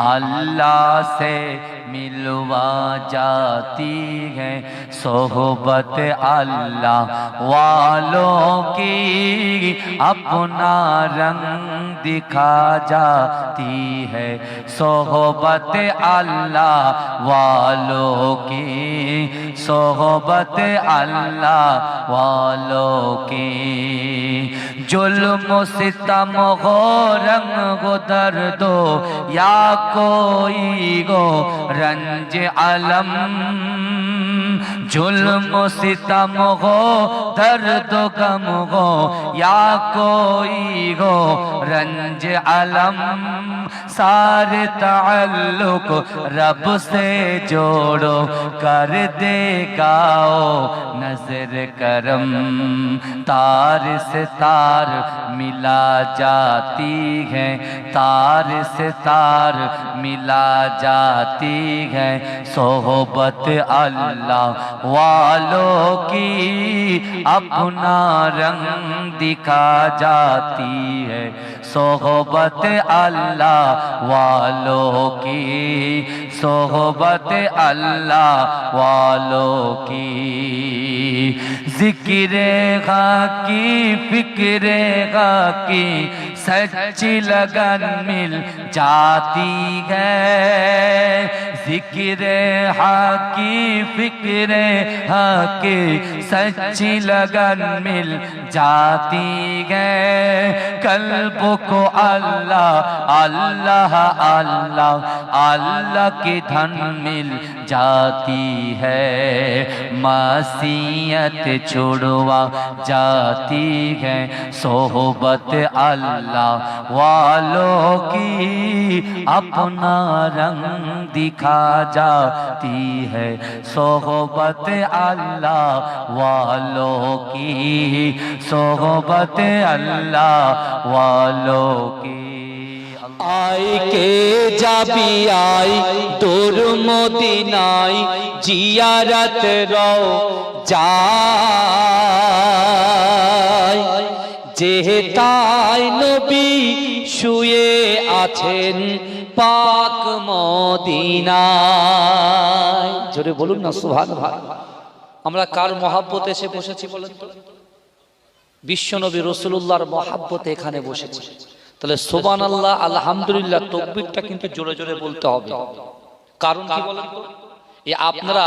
अल्लाह से मिलवा जाती है सोहबत अल्लाह वालों की, अपना रंग दिखा जाती है सोहबत अल्लाह वालों की, सोहबत अल्लाह वालों की। जुल्म सितम हो रंग हो दर्दो या कोई गो रंज अलम, जुल्म सितम हो दर्द गम हो या कोई हो रंज अलम, सारे ताल्लुक रब से जोड़ो कर देगाओ नजर करम। तार से तार मिला जाती है, तार से तार मिला जाती है सोहबत अल्लाह वालों की, अपना रंग दिखा जाती है सोहबत अल्लाह वालों की, सोहबत अल्लाह वालों की। जिक्र गा की फिक्र गा की सच्ची लगन मिल जाती है जिक्र हाकी फिक्र हाकी सच्ची लगन मिल जाती है कल्ब को अल्लाह अल्लाह अल्लाह अल्लाह की धन मिल जाती है मासियत छुड़वा जाती है सोहबत अल्लाह वालों की अपना रंग दिखा जाती है सोहबत अल्लाह वालों की सोहबत अल्लाह वालों की আই কে যাবি আই তোর মদিনায় জিয়ারত রও যায় যেতাই নবী শুয়ে আছেন পাক মদিনায় জোরে বলুন না সুবহানাল্লাহ আমরা কার মহাব্বতে এসে বসেছি বলেন তো বিশ্বনবী রাসূলুল্লাহর মহাব্বতে এখানে বসেছি তাহলে সুবহানাল্লাহ আলহামদুলিল্লাহ তাকবীরটা কিন্তু জোরে জোরে বলতে হবে কারণ কি বলেন তো এই আপনারা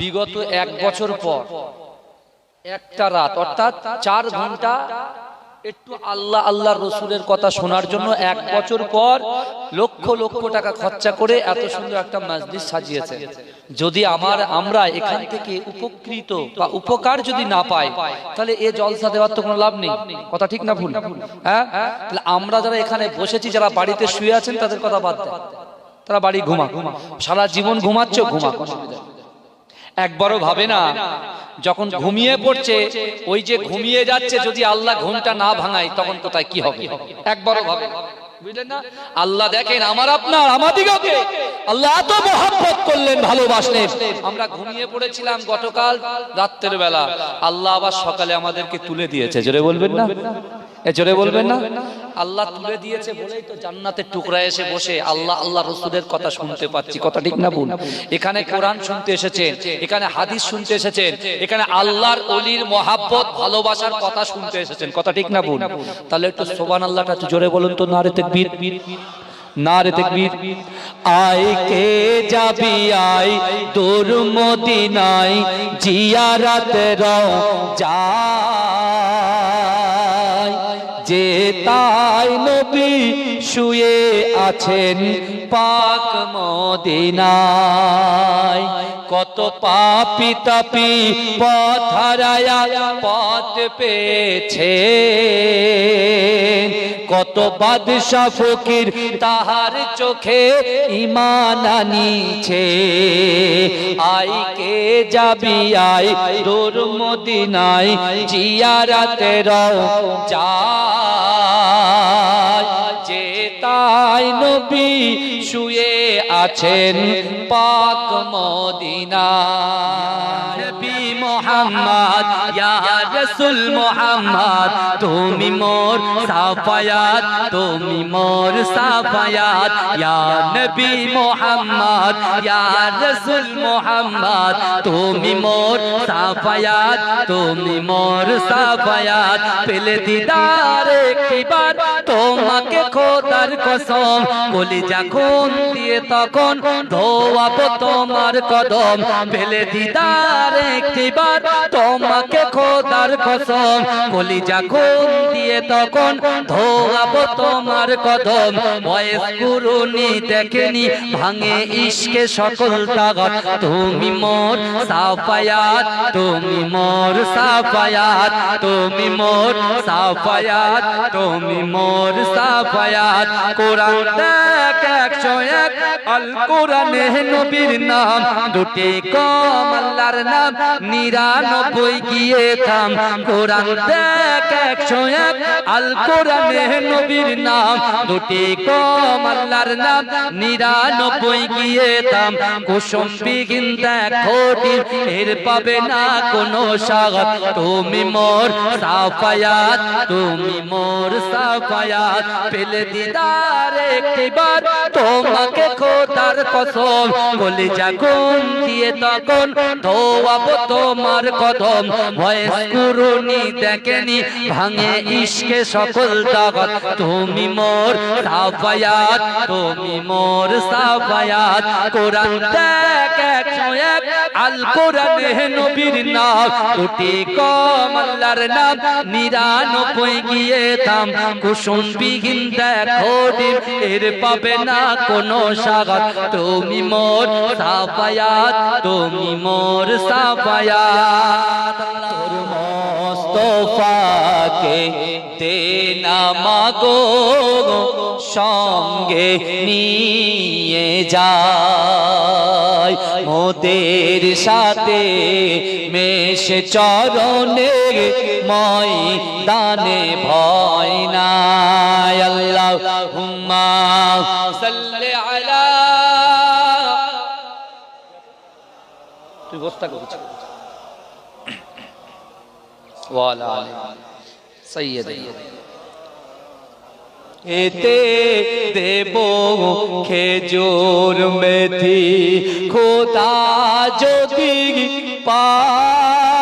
বিগত 1 বছর পর একটা রাত অর্থাৎ 4 ঘন্টা একটু আল্লাহ আল্লাহর রাসূলের কথা শোনার জন্য 1 বছর পর লক্ষ লক্ষ টাকা খরচা করে এত সুন্দর একটা মজলিস সাজিয়েছে যদি আমরা এখান থেকে উপকৃত বা উপকার যদি না পাই তাহলে এই জলসা দেওয়ার তো কোনো লাভ নেই কথা ঠিক না ভুল হ্যাঁ তাহলে আমরা যারা এখানে বসেছি যারা বাড়িতে শুয়ে আছেন তাদের কথা বাদ দেন তারা বাড়ি ঘুমা সারা জীবন ঘুমাচ্ছ ঘুমা একবারও ভাবে না যখন ঘুমিয়ে পড়ছে ওই যে ঘুমিয়ে যাচ্ছে যদি আল্লাহ ঘুমটা না ভাঙায় তখন কোথায় কি হবে একবারও ভাবে বুঝলেন না আল্লাহ দেখেন আমার আপনার আমাদিগকে আল্লাহ এত মহব্বত করলেন ভালোবাসলেন আমরা ঘুমিয়ে পড়েছিলাম গতকাল রাতের বেলা আল্লাহ আবার সকালে আমাদেরকে তুলে দিয়েছে জোরে বলবেন না জোরে বলবেন না আল্লাহ তুলে দিয়েছে বলেই তো জান্নাতের টুকরা এসে বসে আল্লাহ আল্লাহ রাসূলের কথা শুনতে পাচ্ছি কথা ঠিক না ভুল এখানে কোরআন শুনতে এসেছেন এখানে হাদিস শুনতে এসেছেন এখানে আল্লাহর ওলির মহব্বত ভালোবাসার কথা শুনতে এসেছেন কথা ঠিক না ভুল তাহলে একটু সুবহানাল্লাহটা একটু জোরে বলুন তো নারে তাকবীর নারে তাকবীর আয় কে যাবি আয় তোর মদিনায় জিয়ারত রও যায় যেতাই নবী শুয়ে আছেন পাক মদিনায় কত পাপী তাপী পথ হারায়া পথ পেয়েছে কত বাদশা ফকির তাহার চোখে ঈমান আনিছে আই কে যাবি আই তোর মদিনায় জিয়ারত রও যায় যেতাই নবী শুয়ে আছেন পাক মদিনায় নবী মোহাম্মদ ইয়া রাসূল মোহাম্মদ তুমি মোর সাফায়াত তুমি মোর সাফায়াত ইয়া নবী মোহাম্মদ ইয়া রাসূল মোহাম্মদ তুমি মোর সাফায়াত তুমি মোর সাফায়াত পেলে দিদার একবার তোমাকে খোদার কসম কলিজা খুন দিয়ে তখন ধোয়াবো তোমার কদম পেলে দিদার একবার তোমাকে খোদার কসম কলিজা খুন দিয়ে তখন ধোয়াবো তোমার কদম বয়স কুরুনি দেখেনি ভাঙে ইশকে সকল তাগত তুমি মোর সাফায়াত তুমি মোর সাফায়াত তুমি মোর সাফায়াত তুমি মোর সাফায়াত কোরআন দেখ 101 আল কোরআনে নবীর নাম দুটি কম আল্লাহর নাম 99 গিয়ে থাম কোরআন দেখ 101 আল কোরআনে নবীর নাম দুটি কম আল্লাহর নাম 99 গিয়ে থাম কুসুম বিগিন দেখো এর পাবে না কোনো স্বাগত তুমি মোর সাফায়াত তুমি মোর সাফায়াত পেলে দিদার একবার তোমাকে খোদার কসম কলিজা গুন দিয়ে তখন ধোয়াবো তোমার কদম ভয়েস কুরুনি দেখেনি ভাঙে ইশকে সকল তাগত তুমি মোর সাফায়াত তুমি মোর সাফায়াত কোরআন দেখ 101 আল কোরআনে নবীর নাম কোটি কম আল্লাহর নাম 99 গিয়ে থাম কুসুম বিহীন দেখো ডিম এর পাবে না কোনো স্বাগত তুমি মোর সাফায়াত তুমি মোর সাফায়াত তোর মোস্তফাকে দে না মাগো সঙ্গে নিয়ে যায় মোদের সাথে মেশে চরণে ময়দানে ভয় নাই আল্লাহুম্মা সাল্লি আলা তুই বস্তা করছিস ওয়ালা আলী সৈয়দ এতে দেব খেজুর মেথি খোদা যদি পাই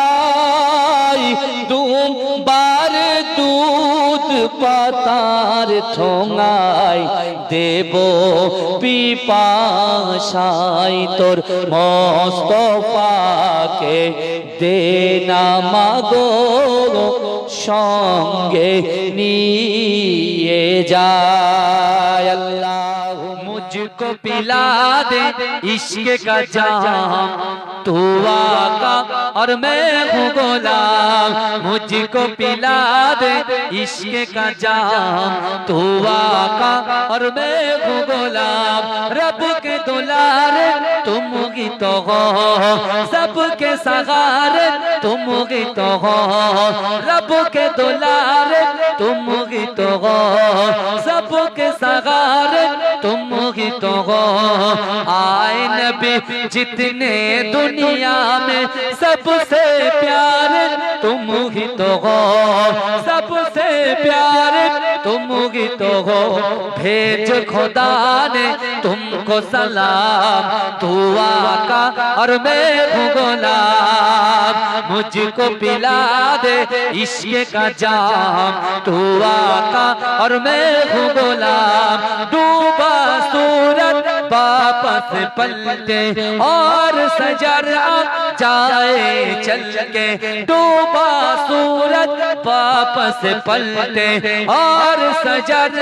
দুবার দুধ পাতার ঠোঙায় দেব পিপাসাই তোর মোস্তফাকে দে না মাগো সঙ্গে নিয়ে যায় আল্লাহ मुझको पिला दे इश्क का जाम तू आका और मैं हूँ गुलाम मुझको पिला दे इश्क का जाम तू आका और मैं हूँ गुलाम रब के दुलारे तुम ही तो हो सबके सहारे तुम ही तो हो रब के दुलारे तुम ही तो हो सबके सहारे तुम ही तो हो आए नबी जितने दुनिया में सबसे प्यारे तुम ही तो हो सबसे प्यारे तुम ही तो हो भेज खुदा ने तुमको सलाम तू आका और मैं हूँ गुलाम मुझको पिला दे इश्क का जाम तू आका और मैं हूँ गुलाम डूबा सूरत वापस पलटे और सजर जाए चल के डूबा सूरत वापस पलटे और सजर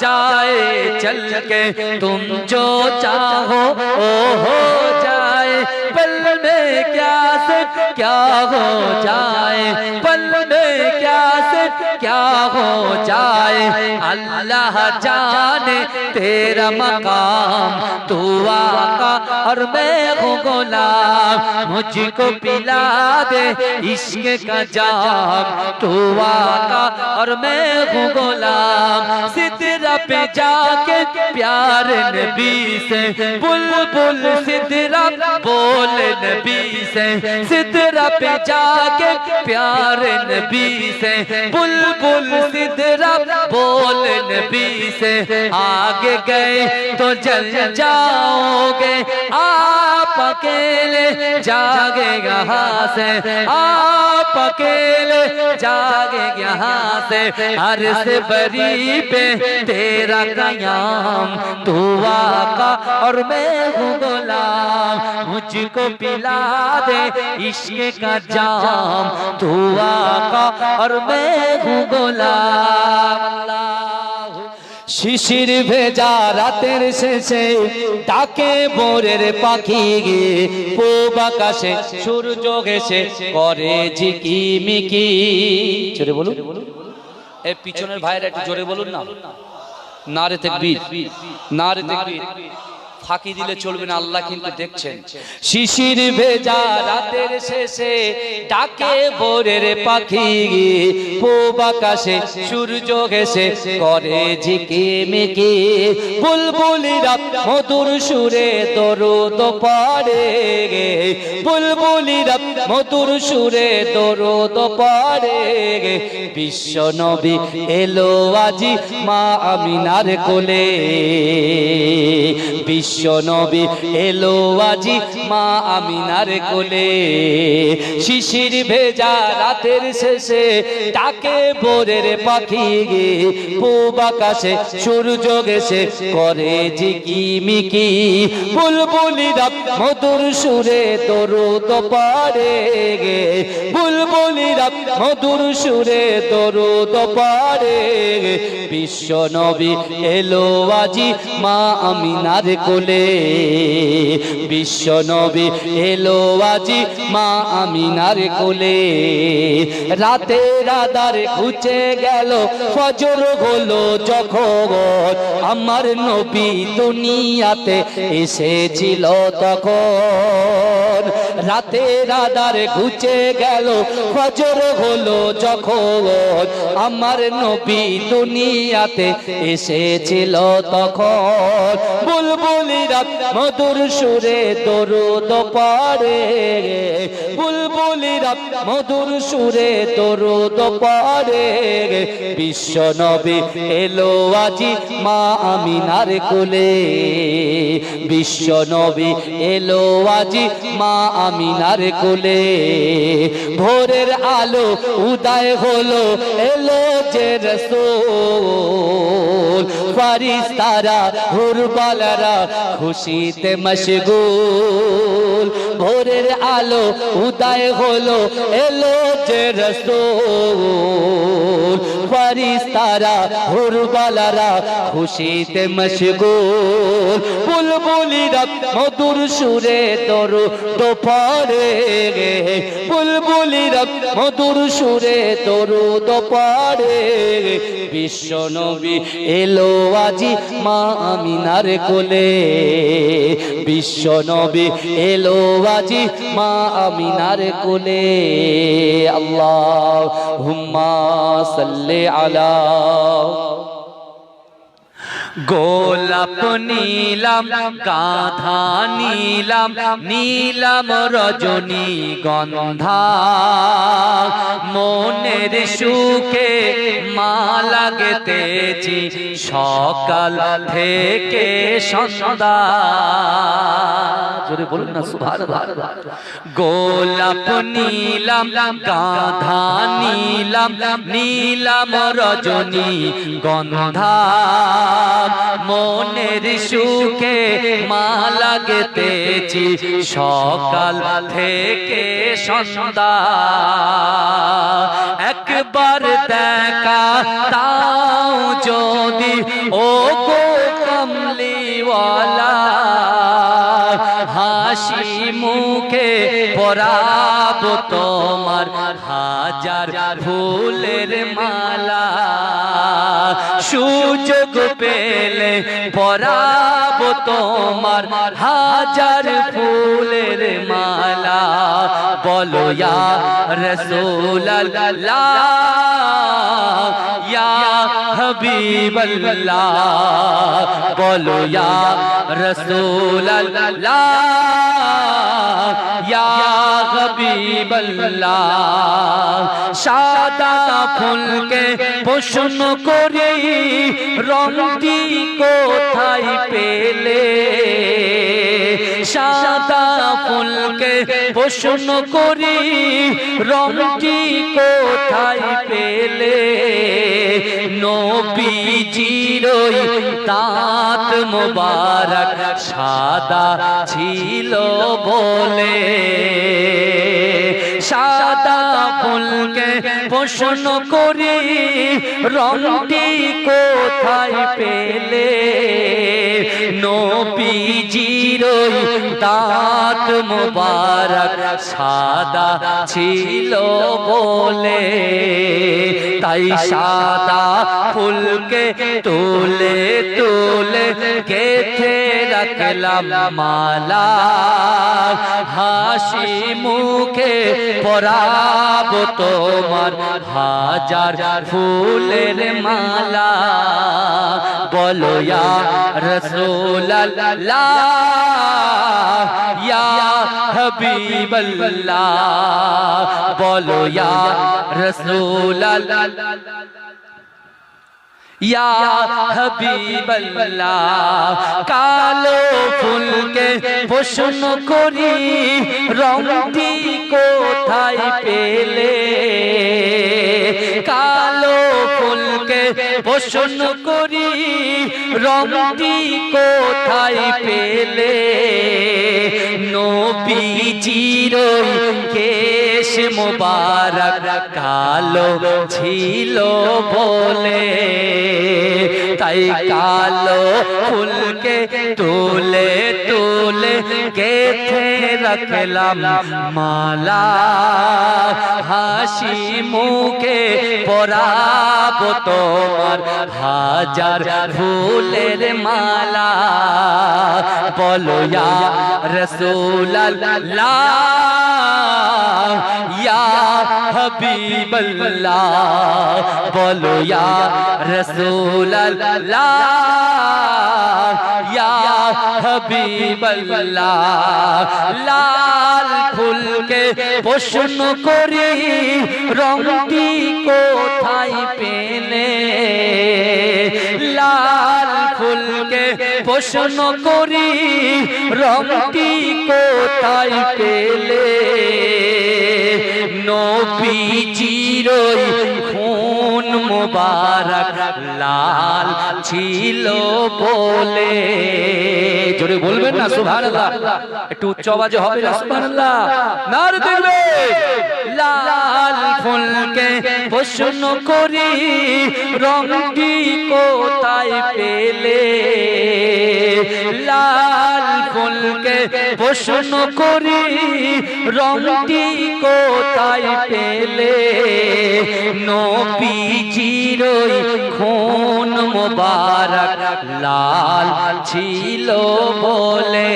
जाए चल के तुम जो चाहो ओ हो जाए पल में क्या से क्या हो जाए पल में क्या से क्या हो जाए अल्लाह जाने तेरा मकाम तू आका और मैं हूँ गुलाम मुझको पिला दे इश्क का जाम तू आका और मैं हूँ गुलाम सिदरा पे जाके प्यार नबी से बुलबुल सिदरा बोल नबी से सिदरा पे जाके प्यार नबी से बुलबुल सिदरा बोल नबी से आगे गए तो जल जाओगे आप अकेले जागे यहाँ से आप अकेले जागे यहाँ से हर से बरी पे तेरा कयाम तू आका और मैं हूँ गुलाम मुझको पिला दे इश्क का जाम तू आका और मैं हूँ गुलाम শিশির ভেজা রাতের শেষে ডাকে ভোরের পাখি পূব আকাশে সূর্য ঘেঁষে করে ঝিকিমিকি জোরে বলুন এই পিছনের ভাইরা একটু জোরে বলুন না নারে তাকবীর নারে তাকবীর ফাঁকি দিলে চলবে না আল্লাহ কিন্তু দেখছেন শিশির ভেজা রাতের শেষে ডাকে ভোরের পাখি পূব আকাশে সূর্য ঘেঁষে করে ঝিকিমিকি বুলবুলিরা মধুর সুরে দরুদ পড়ে বুলবুলিরা মধুর সুরে দরুদ পড়ে বিশ্ব নবী এলো আজি মা আমিনার কোলে বিশ্ব বিশ্ব নবী এলো আজি মা আমিনার কোলে শিশির ভেজা রাতের শেষে ডাকে ভোরের পাখি গে পূব আকাশে সূর্য গেছে করে ঝিকিমিকি বুলবুলিরা মধুর সুরে দরুদ পড়ে গে বুলবুলিরা মধুর সুরে দরুদ পড়ে গে বিশ্ব নবী এলো আজি মা আমিনার কোলে বিশ্ব নবী এলো আজি মা আমিনার কোলে রাতের আধার ঘুচে গেল ফজর হলো যখন আমার নবী দুনিয়াতে এসেছিল তখন রাতের আধার ঘুচে গেল ফজর হলো যখন আমার নবী দুনিয়াতে এসেছিল তখন বুলবুলিরা মধুর সুরে দরুদ পড়ে বুলবুলিরা মধুর সুরে দরুদ পড়ে বিশ্ব নবী এলো আজি মা আমিনার কোলে বিশ্ব নবী এলো আজি মা আমিনার কোলে ভোরের আলো উদয় হলো এলো যে রাসূল ফারিস্তারা হুরবালারা খুশিতে মশগুল ভোরের আলো উদয় হলো এলো যে রাসূল ফারিস্তারা হুরবালারা খুশিতে মশগুল বুলবুলিরা মধুর সুরে দরুদ পড়ে বুলবুলিরা মধুর সুরে দরুদ পড়ে বিশ্ব নবী এলো আজি মা আমিনার কোলে বিশ্ব নবী এলো আজি মা আমিনার কোলে আল্লাহুম্মা সাল্লি আলা গোলাপ নীলাম গাধা নীলাম নীলাম রজনী গন্ধা মনের সুখে মালা গেতেছি সকাল থেকে সন্ধ্যা জোরে বলুন না সুবহানাল্লাহ গোলাপ নীলাম গাধা নীলাম নীলাম রজনী গন্ধা মনের সুখে মালা গেতেছি সকাল থেকে সন্ধ্যা একবার দেখা তাও যদি ও গো কমলিওয়ালা হাসি মুখে পরাবো তোমার হাজার ফুলের মালা সুযোগ পেলে পরাবো তোমার হাজার ফুলের মালা বলো ইয়া রাসূলুল্লাহ ইয়া হাবিবাল্লাহ বলো ইয়া রাসূলুল্লাহ ইয়া হাবিবাল্লাহ সাদা ফুলকে প্রশ্ন করি রংটি কোথায় পেলে সাদা ফুলকে প্রশ্ন করি রংটি কোথায় পেলে নবীজির দাঁত মোবারক সাদা ছিল বলে সাদা ফুলকে প্রশ্ন করি রংটি কোথায় পেলে নবীজির দাঁত মোবারক সাদা ছিল বলে তাই সাদা ফুলকে তুলে তুলে গেথে রাখলাম মালা হাসি মুখে পরাবো তোমার হাজার ফুলের মালা বলো ইয়া রাসূলুল্লাহ ইয়া হাবিবাল্লাহ বলো ইয়া রাসূলুল্লাহ ইয়া হাবিবাল্লাহ কালো ফুলকে প্রশ্ন করি রংটি কোথায় পেলে কালো ফুলকে প্রশ্ন করি রংটি কোথায় পেলে নবীজির কেশ মোবারক কালো ছিল বলে তাই কালো ফুলকে তুলে তুলে গেথে রাখলাম মালা হাসি মুখে পরাবো তোমার হাজার ফুলের মালা বলো ইয়া রাসূলুল্লাহ ইয়া হাবিবাল্লাহ বলো ইয়া রাসূলুল্লাহ ইয়া হাবিবাল্লাহ লাল ফুলকে প্রশ্ন করি রংটি কোথায় পেলে লাল ফুলকে প্রশ্ন করি রংটি কোথায় পেলে নবীজির খুন মোবারক লাল ছিল বলে জোরে বলবেন না সুবহানাল্লাহ একটু উচ্চ আওয়াজে হবে না সুবহানাল্লাহ নারে দেখবেন লাল ফুলকে প্রশ্ন করি রংটি কোথায় পেলে লাল ফুলকে প্রশ্ন করি রংটি কোথায় পেলে নবীজির খুন মোবারক লাল ছিল বলে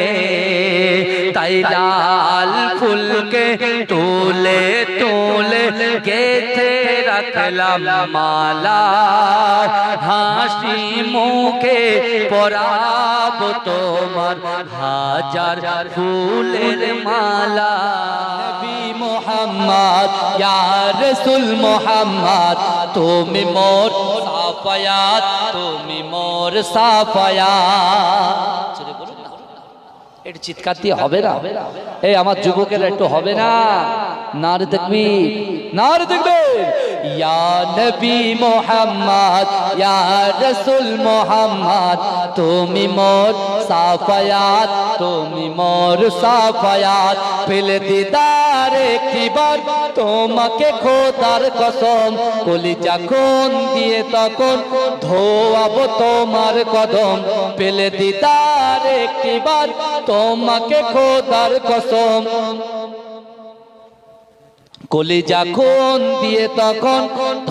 তাই লাল ফুলকে তুলে তুলে গেথে রাখলাম মালা হাসি মুখে পরাবো তোমার হাজার ফুলের মালা নবী মুহাম্মদ ইয়া রাসূল মুহাম্মদ তুমি মোর সাফায়াত তুমি মোর সাফায়াত চলে বলুন না একটু চিৎকার দিয়ে হবে না এই আমার যুবকেরা একটু হবে না নারে তাকবীর নারে তাকবীর ইয়া নবী মুহাম্মদ ইয়া রাসূল মুহাম্মদ তুমি মোর সাফায়াত তুমি মোর সাফায়াত পেলে দিদার একবার তোমাকে খোদার কসম কলিজা কোন দিয়ে তখন ধোয়াবো তোমার কদম পেলে দিদার একবার তোমাকে খোদার কসম কলিজা কোন দিয়ে তখন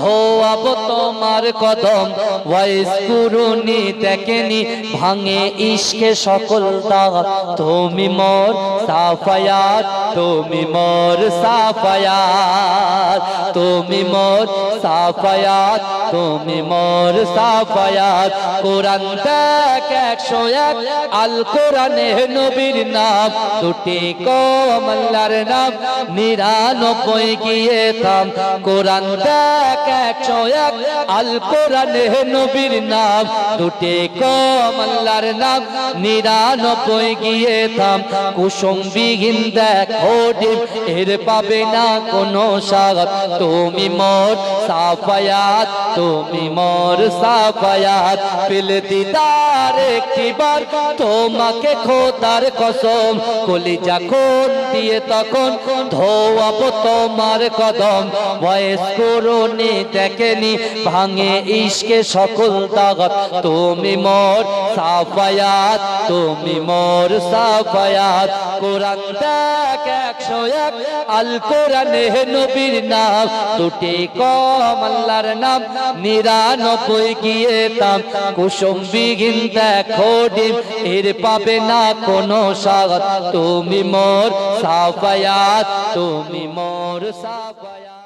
ধোয়াবো তোমার কদম ওয়াইস কুরুনি দেখেনি ভাঙে ইশকে সকল দাগ তুমি মোর সাফায়াত তুমি মোর সাফায়াত তুমি মোর সাফায়াত তুমি মোর সাফায়াত কোরআন দেখ 101 আল কোরআনে নবীর নাম দুটি কম আল্লাহর নাম 99 গিয়ে থাম কোরআন দেখ 101 আল কোরআনে নবীর নাম দুটি কম আল্লাহর নাম 99 গিয়ে থাম কুসুমবিহীন দেখো ডিম এর পাবে না কোনো স্বাদ তুমি মোর সাফায়াত তুমি মোর সাফায়াত পেলে দিদার একবার তোমাকে খোদার কসম কলিজা কোন দিয়ে তখন ধোয়াবো তোমার কদম বয়স করুনি দেখেনি ভাঙে ইশকে সকল তাগত তুমি মোর সাফায়াত তুমি মোর সাফায়াত কোরআন দেখ 101 আল কোরআনে নবীর নাম দুটি কম আল্লাহর নাম 99 গিয়ে তাম কুসুমবিহীন দেখো ডিম এর পাবে না কোনো স্বাদ তুমি মোর সাফায়াত তুমি মোর সাফায়াত